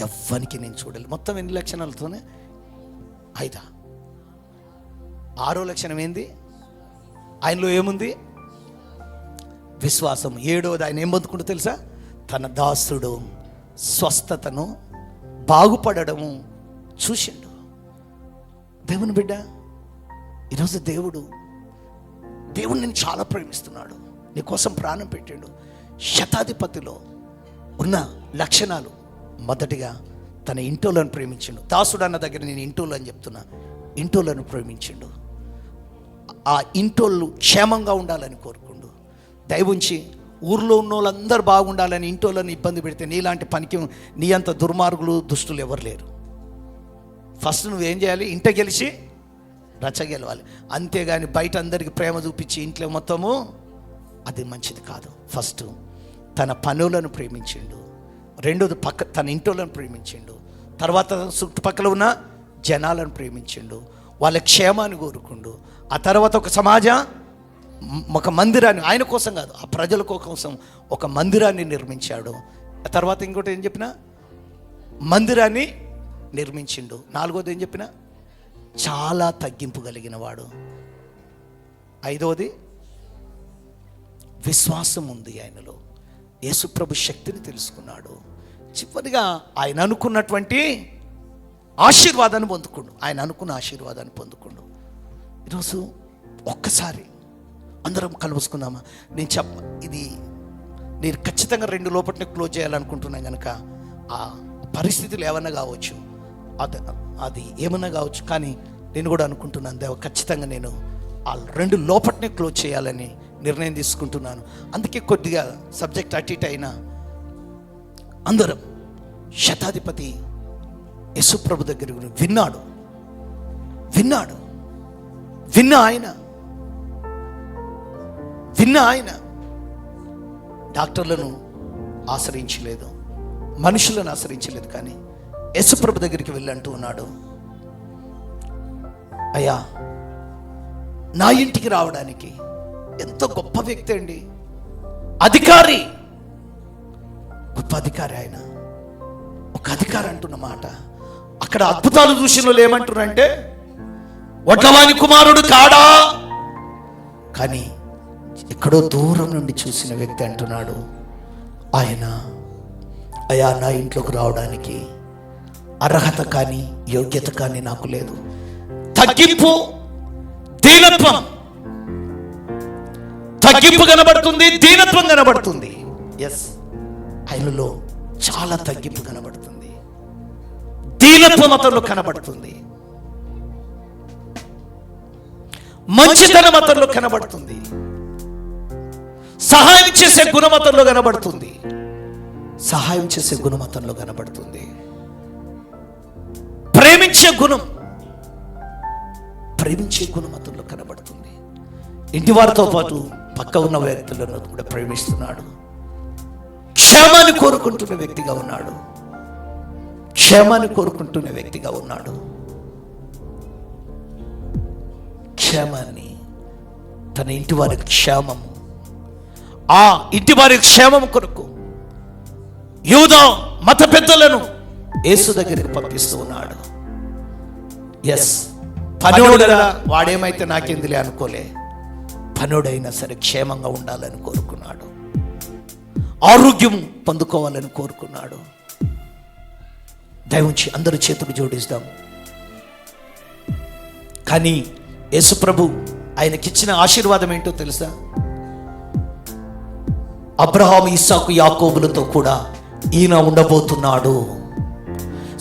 ఎవ్వనికి నేను చూడాలి. మొత్తం ఎన్ని లక్షణాలతోనే? 5. 6వ లక్షణం ఏంది? ఆయనలో ఏముంది? విశ్వాసం. 7వది ఆయన ఏం పొందుకుంటూ తెలుసా? తన దాసుడు స్వస్థతను, బాగుపడము చూసిండు. దేవుని బిడ్డ, ఈరోజు దేవుడు నేను చాలా ప్రేమిస్తున్నాడు. నీకోసం ప్రాణం పెట్టాడు. శతాధిపతిలో ఉన్న లక్షణాలు, మొదటిగా తన ఇంటోలను ప్రేమించిండు. దాసుడు అన్న దగ్గర నేను ఇంటోలు అని చెప్తున్నా. ఇంటోలను ప్రేమించిండు. ఆ ఇంటోళ్ళు క్షేమంగా ఉండాలని కోరుకుండు. దయవుంచి ఊర్లో ఉన్న వాళ్ళందరూ బాగుండాలని ఇంటోళ్ళని ఇబ్బంది పెడితే నీలాంటి పనికి, నీ అంత దుర్మార్గులు, దుష్టులు ఎవరు లేరు. ఫస్ట్ నువ్వేం చేయాలి? ఇంట గెలిచి రచ్చ గెలవాలి. అంతేగాని బయట అందరికి ప్రేమ చూపించి ఇంట్లో మొత్తము, అది మంచిది కాదు. ఫస్ట్ తన పనులను ప్రేమించిండు. 2వది తన ఇంటోళ్ళను ప్రేమించిండు. తర్వాత చుట్టుపక్కల ఉన్న జనాలను ప్రేమించిండు. వాళ్ళ క్షేమాన్ని కోరుకుండు. ఆ తర్వాత ఒక మందిరాన్ని, ఆయన కోసం కాదు, ఆ ప్రజల కోసం ఒక మందిరాన్ని నిర్మించాడు. ఆ తర్వాత ఇంకోటి ఏం చెప్పినా? మందిరాన్ని నిర్మించిండు. 4వది ఏం చెప్పినా? చాలా తగ్గింపు కలిగిన వాడు. 5వది విశ్వాసం ఉంది ఆయనలో. యేసుప్రభు శక్తిని తెలుసుకున్నాడు. చివరిగా ఆయన అనుకున్నటువంటి ఆశీర్వాదాన్ని పొందుకుండు. ఆయన అనుకున్న ఆశీర్వాదాన్ని పొందుకుండు. ఈరోజు ఒక్కసారి అందరం కలుసుకుందామా? ఇది నేను ఖచ్చితంగా 2 లోపటిని క్లోజ్ చేయాలనుకుంటున్నాను కనుక ఆ పరిస్థితులు ఏమన్నా కావచ్చు, అది ఏమన్నా కావచ్చు, కానీ నేను కూడా అనుకుంటున్నాను దేవ ఖచ్చితంగా నేను ఆ 2 లోపటిని క్లోజ్ చేయాలని నిర్ణయం తీసుకుంటున్నాను. అందుకే కొద్దిగా సబ్జెక్ట్ అటు ఇటు అయినా అందరం శతాధిపతి యేసుప్రభు దగ్గర విన్నాడు. విన్న ఆయన డాక్టర్లను ఆశ్రయించలేదు, మనుషులను ఆశ్రయించలేదు, కానీ యేసుప్రభు దగ్గరికి వెళ్ళంటూ ఉన్నాడు, అయ్యా నా ఇంటికి రావడానికి ఎంతో గొప్ప వ్యక్తి అండి, అధికారి, గొప్ప అధికారి. ఆయన ఒక అధికారి అంటున్న మాట అక్కడ అద్భుతాలు చూసిన వాళ్ళు ఏమంటున్నారంటే, వడ్లవాని కుమారుడు కాడా? కానీ ఎక్కడో దూరం నుండి చూసిన వ్యక్తి అంటున్నాడు, ఆయన అయ్యా నా ఇంట్లోకి రావడానికి అర్హత కానీ యోగ్యత కానీ నాకు లేదు. తగ్గింపు, దీనత్వం, తగ్గింపు కనబడుతుంది, దీనత్వం కనబడుతుంది. ఎస్, ఆయనలో చాలా తగ్గింపు కనబడుతుంది, దీనత్వం అతనిలో కనబడుతుంది. మంచితనం అతనిలో కనబడుతుంది, సహాయం చేసే గుణం అతనిలో కనబడుతుంది, సహాయం చేసే గుణం అతనిలో కనబడుతుంది, ప్రేమించే గుణం అతనిలో కనబడుతుంది. ఇంటి వారితో పాటు పక్క ఉన్న వ్యక్తులను కూడా ప్రేమిస్తున్నాడు. క్షేమాన్ని కోరుకుంటున్న వ్యక్తిగా ఉన్నాడు, క్షేమాన్ని కోరుకుంటున్న వ్యక్తిగా ఉన్నాడు. క్షేమాన్ని, తన ఇంటి వారి క్షేమము, ఆ ఇంటి వారి క్షేమం కొరకు యూదా మత పెద్దలను యేసు దగ్గరికి పంపిస్తూ ఉన్నాడు. ఎస్, పనోడు కదా, వాడేమైతే నాకెందులే అనుకోలే, పనోడైనా సరే క్షేమంగా ఉండాలని కోరుకున్నాడు, ఆరోగ్యం పొందుకోవాలని కోరుకున్నాడు. దయవుంచి అందరూ చేతులు జోడిస్తాం. కానీ యేసు ప్రభు ఆయనకిచ్చిన ఆశీర్వాదం ఏంటో తెలుసా? అబ్రహాము, ఇస్సాకు, యాకోబులతో కూడా ఈయన ఉండబోతున్నాడు,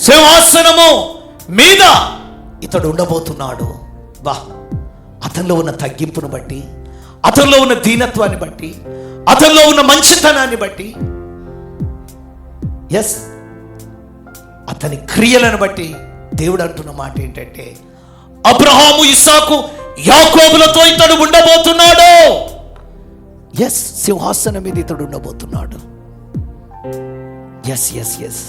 సింహాసనము మీద ఇతడు ఉండబోతున్నాడు. బా, అతనిలో ఉన్న తగ్గింపును బట్టి, అతనిలో ఉన్న దీనత్వాన్ని బట్టి, అతనిలో ఉన్న మంచితనాన్ని బట్టి, ఎస్, అతని క్రియలను బట్టి దేవుడు అంటున్న మాట ఏంటంటే, అబ్రహాము, ఇస్సాకు, యాకోబులతో ఇతడు ఉండబోతున్నాడు. ఎస్, సింహాసనం మీద ఇతడు ఉండబోతున్నాడు. ఎస్ ఎస్ ఎస్,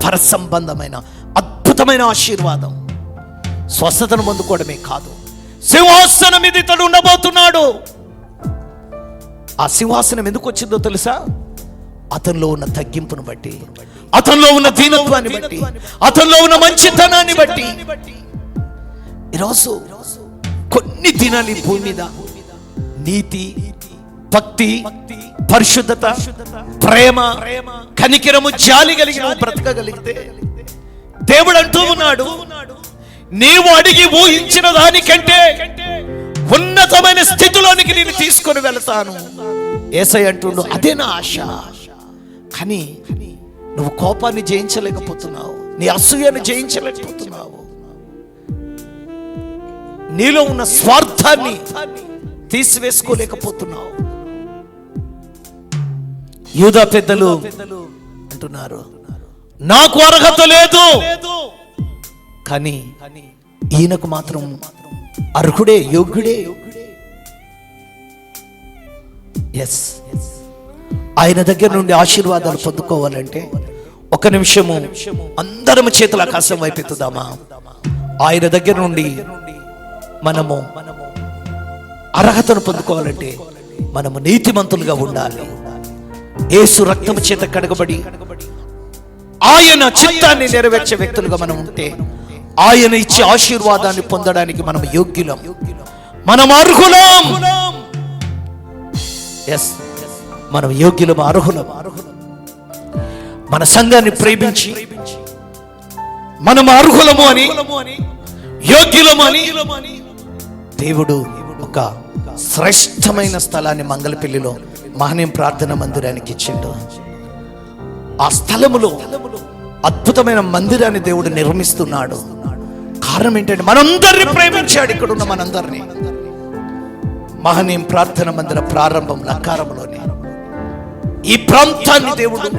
పరసంబంధమైన అద్భుతమైన ఆశీర్వాదం, స్వస్థతను పొందుకోవడమే కాదు, సింహాసనం మీద ఇతడు ఉండబోతున్నాడు. ఆ సింహాసనం ఎందుకు వచ్చిందో తెలుసా? అతనిలో ఉన్న తగ్గింపును బట్టి, అతనిలో ఉన్న దీనత్వాన్ని బట్టి, అతనిలో ఉన్న మంచితనాన్ని బట్టి. ఈరోజు కొన్ని దినాలు ఈ భూమి మీద నీతి, భక్తి, పరిశుద్ధత, ప్రేమ, కనికరము, జాలి కలిగి నువ్వు బ్రతకగలిగితే, దేవుడు అంటూ ఉన్నాడు, నీవు అడిగి ఊహించిన దానికంటే ఉన్నతమైన స్థితిలోనికి నేను తీసుకొని వెళతాను. యేసయ్య అంటుండు, అదే నా ఆశ. కానీ నువ్వు కోపాన్ని జయించలేకపోతున్నావు, నీ అసూయను జయించలేకపోతున్నావు, నీలో ఉన్న స్వార్థాన్ని తీసివేసుకోలేకపోతున్నావు. యూదా పెద్దలు అంటున్నారు, నాకు అర్హత లేదు, కానీ ఈయనకు మాత్రం అర్హుడే, యోగ్యుడే. ఎస్, ఆయన దగ్గర నుండి ఆశీర్వాదాలు పొందుకోవాలంటే ఒక నిమిషము అందరము చేతుల ఆకాశం వైపెత్తుదామా? ఆయన దగ్గర నుండి మనము అర్హతను పొందుకోవాలంటే మనము నీతిమంతులుగా ఉండాలి. యేసు రక్తము చేత కడగబడి ఆయన చిత్తాన్ని నెరవేర్చే వ్యక్తులుగా మనం ఉంటే ఆయన ఇచ్చే ఆశీర్వాదాన్ని పొందడానికి మనం యోగ్యులం, మనం అర్హులం. ఎస్, మనం యోగ్యులం, అర్హులం. మన సంఘాన్ని ప్రేమించి మనం అర్హులము అని, యోగ్యులము అని దేవుడు ఒక శ్రేష్టమైన స్థలాన్ని మంగళపల్లిలో మహనీయం ప్రార్థన మందిరానికి ఇచ్చిండు. ఆ స్థలములో అద్భుతమైన మందిరాన్ని దేవుడు నిర్మిస్తున్నాడు. కారణం ఏంటంటే మనందరినీ ప్రేమించాడు. ఇక్కడ ఉన్న మనందరినీ మహనీయం ప్రార్థన మందిర ప్రారంభం లక్కారంలోనే ఈ ప్రాంతాన్ని దేవుడు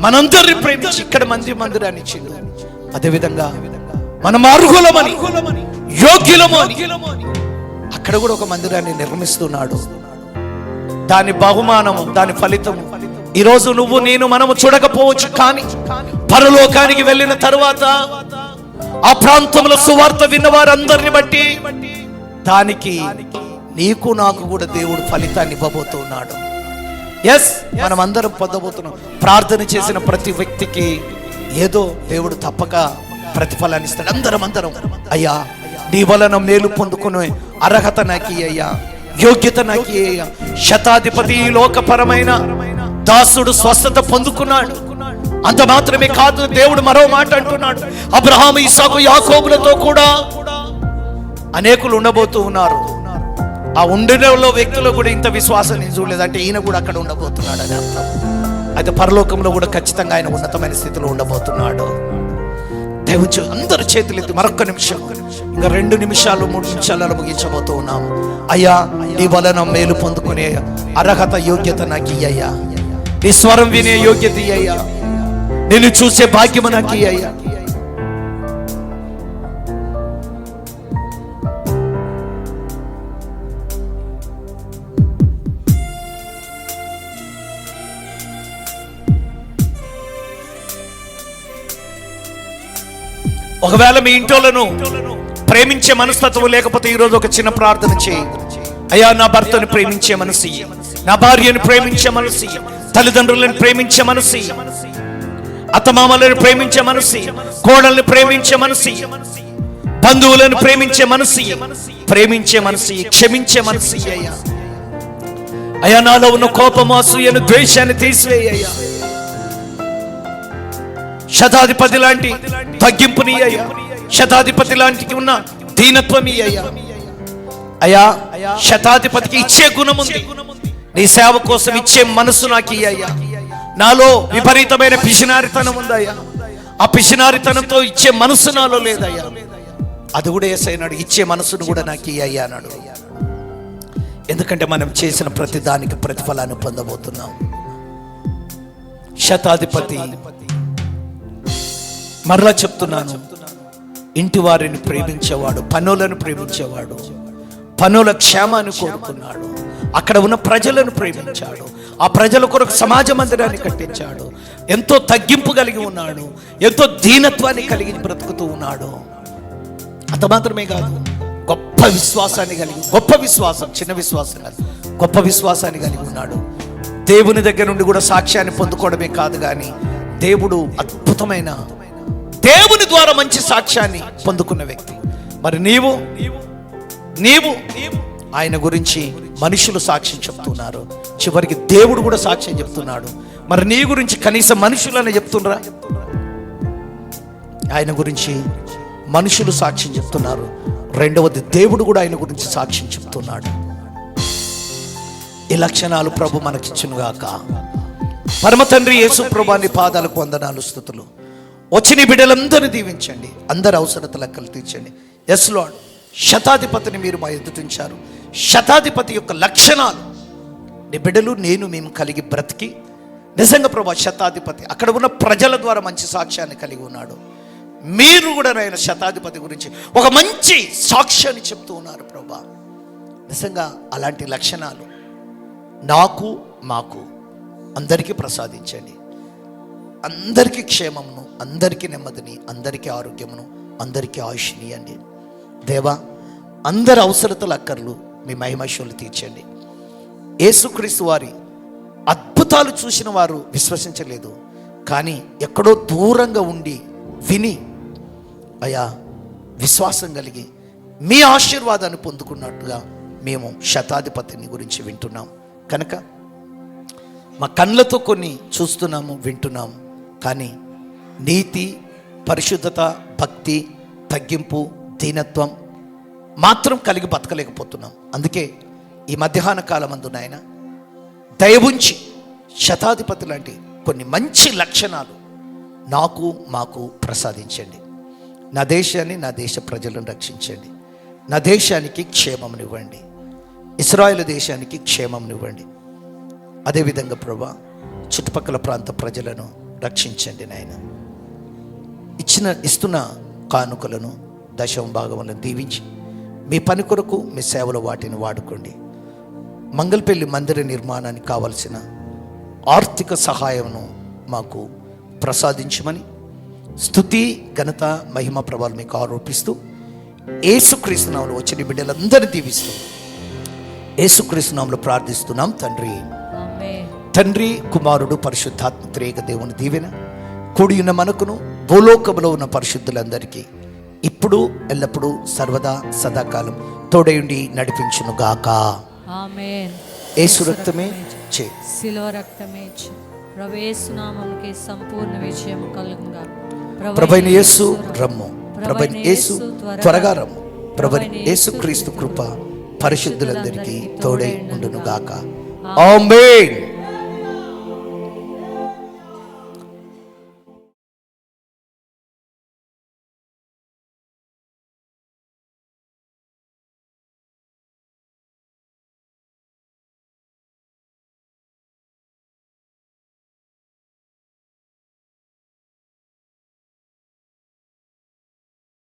మనందరినీ ప్రేమించి ఇక్కడ మందిరాన్ని ఇచ్చిండు. అదేవిధంగా మనం అర్హులమని, యోగ్యులమని అక్కడ కూడా ఒక మందిరాన్ని నిర్మిస్తున్నాడు. దాని బహుమానము, దాని ఫలితము ఈరోజు నువ్వు నేను మనము చూడకపోవచ్చు, కానీ పరలోకానికి వెళ్ళిన తరువాత ఆ ప్రాంతంలో సువార్త విన్న వారందరిని బట్టి దానికి నీకు నాకు కూడా దేవుడు ఫలితాన్ని ఇవ్వబోతున్నాడు. ఎస్, మనం అందరం పొందబోతున్నాం. ప్రార్థన చేసిన ప్రతి వ్యక్తికి ఏదో దేవుడు తప్పక ప్రతిఫలాన్ని ఇస్తాడు. అందరం అయ్యా నీ వలన మేలు పొందుకునే అర్హత నాకు అయ్యా, యోగ్యత నాకు అయ్యా. శతాధిపతి లోకపరమైన దాసుడు స్వస్థత పొందుకున్నాడు. అంత మాత్రమే కాదు, దేవుడు మరో మాట అంటున్నాడు, అబ్రహాము, ఇస్సాకు, యాకోబులతో కూడా అనేకులు ఉండబోతూ ఉన్నారు. ఆ ఉండినలో వ్యక్తులు కూడా ఇంత విశ్వాసం నేను చూడలేదు, అంటే ఈయన కూడా అక్కడ ఉండబోతున్నాడు అని అర్థం. అయితే పరలోకంలో కూడా ఖచ్చితంగా ఆయన ఉన్నతమైన స్థితిలో ఉండబోతున్నాడు. దేవుడు అందరు చేతులెత్తి మరొక్క నిమిషం ఇంకా 2 నిమిషాలు 3 నిమిషాలలో ముగించబోతూ ఉన్నాము. అయ్యా, నీ వలన మేలు పొందుకునే అర్హత యోగ్యత నాకు ఇయ్యయ్యా. నీ స్వరం వినే యోగ్యత ఇయ్యయ్యా. నేను చూసే భాగ్యము నాకు ఇయ్యయ్యా. ఒకవేళ మీ ఇంట్లోను ప్రేమించే మనస్తత్వం లేకపోతే ఈరోజు ఒక చిన్న ప్రార్థన చేయి. అయ్యా, నా భర్తను ప్రేమించే మనసు, నా భార్యను ప్రేమించే మనసు, తల్లిదండ్రులను ప్రేమించే మనసు, అత్తమామలను ప్రేమించే మనసు, కోడల్ని ప్రేమించే మనసు, బంధువులను ప్రేమించే మనసు, ప్రేమించే మనసు, క్షమించే మనసు అయ్యా. అయ్యా, నాలో ఉన్న కోపము, అసూయను, ద్వేషాన్ని తీసివేయ్యా. శతాధిపతి లాంటి తగ్గింపుని అయ్యా. శతాధిపతి లాంటి ఉన్న దీనత్వం అయ్యా. అయ్యా, శతాధిపతికి ఇచ్చే గుణం ఉంది. నీ సేవ కోసం ఇచ్చే మనసు నాకు అయ్యా. నాలో విపరీతమైన పిసినారితనం ఉందయ్యా. ఆ పిసినారితనంతో ఇచ్చే మనసు నాలో లేదయ్యా. అది కూడా యేసయ్యనాడు, ఇచ్చే మనసును కూడా నాకు అయ్యా అన్నాడు. ఎందుకంటే మనం చేసిన ప్రతి దానికి ప్రతిఫలాన్ని పొందబోతున్నాం. శతాధిపతి, మరలా చెప్తున్నాను, ఇంటి వారిని ప్రేమించేవాడు, పనులను ప్రేమించేవాడు, పనుల క్షేమాన్ని కోరుకున్నాడు. అక్కడ ఉన్న ప్రజలను ప్రేమించాడు. ఆ ప్రజల కొరకు సమాజ మందిరాన్ని కట్టించాడు. ఎంతో తగ్గింపు కలిగి ఉన్నాడు. ఎంతో దీనత్వాన్ని కలిగి బ్రతుకుతూ ఉన్నాడు. అంత మాత్రమే కాదు, గొప్ప విశ్వాసాన్ని కలిగి, గొప్ప విశ్వాసం, చిన్న విశ్వాసం కాదు, గొప్ప విశ్వాసాన్ని కలిగి ఉన్నాడు. దేవుని దగ్గర నుండి కూడా సాక్ష్యాన్ని పొందుకోవడమే కాదు, కానీ దేవుడు అద్భుతమైన, దేవుని ద్వారా మంచి సాక్ష్యాన్ని పొందుకున్న వ్యక్తి. మరి నీవు ఆయన గురించి మనుషులు సాక్ష్యం చెప్తున్నారు, చివరికి దేవుడు కూడా సాక్ష్యం చెప్తున్నాడు. మరి నీ గురించి కనీసం మనుషులని చెప్తున్నారా? ఆయన గురించి మనుషులు సాక్ష్యం చెప్తున్నారు. రెండవది, దేవుడు కూడా ఆయన గురించి సాక్ష్యం చెప్తున్నాడు. ఈ లక్షణాలు ప్రభు మనకిచ్చునుగాక. పరమ తండ్రి యేసు ప్రభుని పాదాలకు వందనాలు, స్తుతులు. వచ్చిన బిడ్డలందరినీ దీవించండి, అందరి అవసరత లెక్కలు తీర్చండి. ఎస్ లార్డ్, శతాధిపతిని మీరు మా ఎదుటించారు. శతాధిపతి యొక్క లక్షణాలు నీ బిడ్డలు, మేము కలిగి బ్రతికి, నిజంగా ప్రభా శతాధిపతి అక్కడ ఉన్న ప్రజల ద్వారా మంచి సాక్ష్యాన్ని కలిగి ఉన్నాడు. మీరు కూడా ఆయన శతాధిపతి గురించి ఒక మంచి సాక్ష్యాన్ని చెప్తూ ఉన్నారు ప్రభా. నిజంగా అలాంటి లక్షణాలు నాకు, మాకు అందరికీ ప్రసాదించండి. అందరికీ క్షేమమును, అందరికీ నెమ్మదిని, అందరికీ ఆరోగ్యమును, అందరికీ ఆయుష్ని అండి. దేవా, అందరి అవసరతల అక్కర్లు మీ మహిమశులు తీర్చండి. యేసుక్రీస్తు వారి అద్భుతాలు చూసిన వారు విశ్వసించలేదు, కానీ ఎక్కడో దూరంగా ఉండి విని అయ్యా విశ్వాసం కలిగి మీ ఆశీర్వాదాన్ని పొందుకున్నట్టుగా మేము శతాధిపతిని గురించి వింటున్నాం. కనుక మా కళ్ళతో కొన్ని చూస్తున్నాము, వింటున్నాము, కానీ నీతి, పరిశుద్ధత, భక్తి, తగ్గింపు, దీనత్వం మాత్రం కలిగి బతకలేకపోతున్నాం. అందుకే ఈ మధ్యాహ్న కాలమందు నాయన దయవుంచి శతాధిపతి లాంటి కొన్ని మంచి లక్షణాలు నాకు, మాకు ప్రసాదించండి. నా దేశాన్ని, నా దేశ ప్రజలను రక్షించండి. నా దేశానికి క్షేమమునివ్వండి. ఇశ్రాయేలు దేశానికి క్షేమమునివ్వండి. అదేవిధంగా ప్రభా చుట్టుపక్కల ప్రాంత ప్రజలను రక్షించండి నాయన. ఇస్తున్న కానుకలను, దశమ భాగములను దీవించి మీ పని కొరకు, మీ సేవలో వాటిని వాడుకోండి. మంగళపల్లి మందిర నిర్మాణానికి కావలసిన ఆర్థిక సహాయమును మాకు ప్రసాదించమని స్తుతి, ఘనత, మహిమ, ప్రభావాలు మీకు ఆరోపిస్తూ యేసుక్రీస్తు నామములో వచ్చిన బిడ్డలందరినీ దీవిస్తూ యేసుక్రీస్తు నామములో ప్రార్థిస్తున్నాం తండ్రి. తండ్రి, కుమారుడు, పరిశుద్ధాత్మ త్రియేక దేవుని దీవెన కూడి ఉన్న మనకును, భూలోకములో ఉన్న పరిశుద్ధులందరికీ ఇప్పుడు, ఎల్లప్పుడూ, సర్వదా, సదాకాలం తోడయుండి నడిపించును గాక. ఆమేన్. యేసు రక్తమే చే, శిలువ రక్తమే చే, ప్రభు యేసు నామముకే సంపూర్ణ విజయం కలుగుగా. ప్రభువైన యేసు రమ్ము, ప్రభువైన యేసు త్వరగా రమ్ము. ప్రభువైన యేసుక్రీస్తు కృప పరిశుద్ధులందరికీ తోడై ఉండును గాక. ఆమేన్.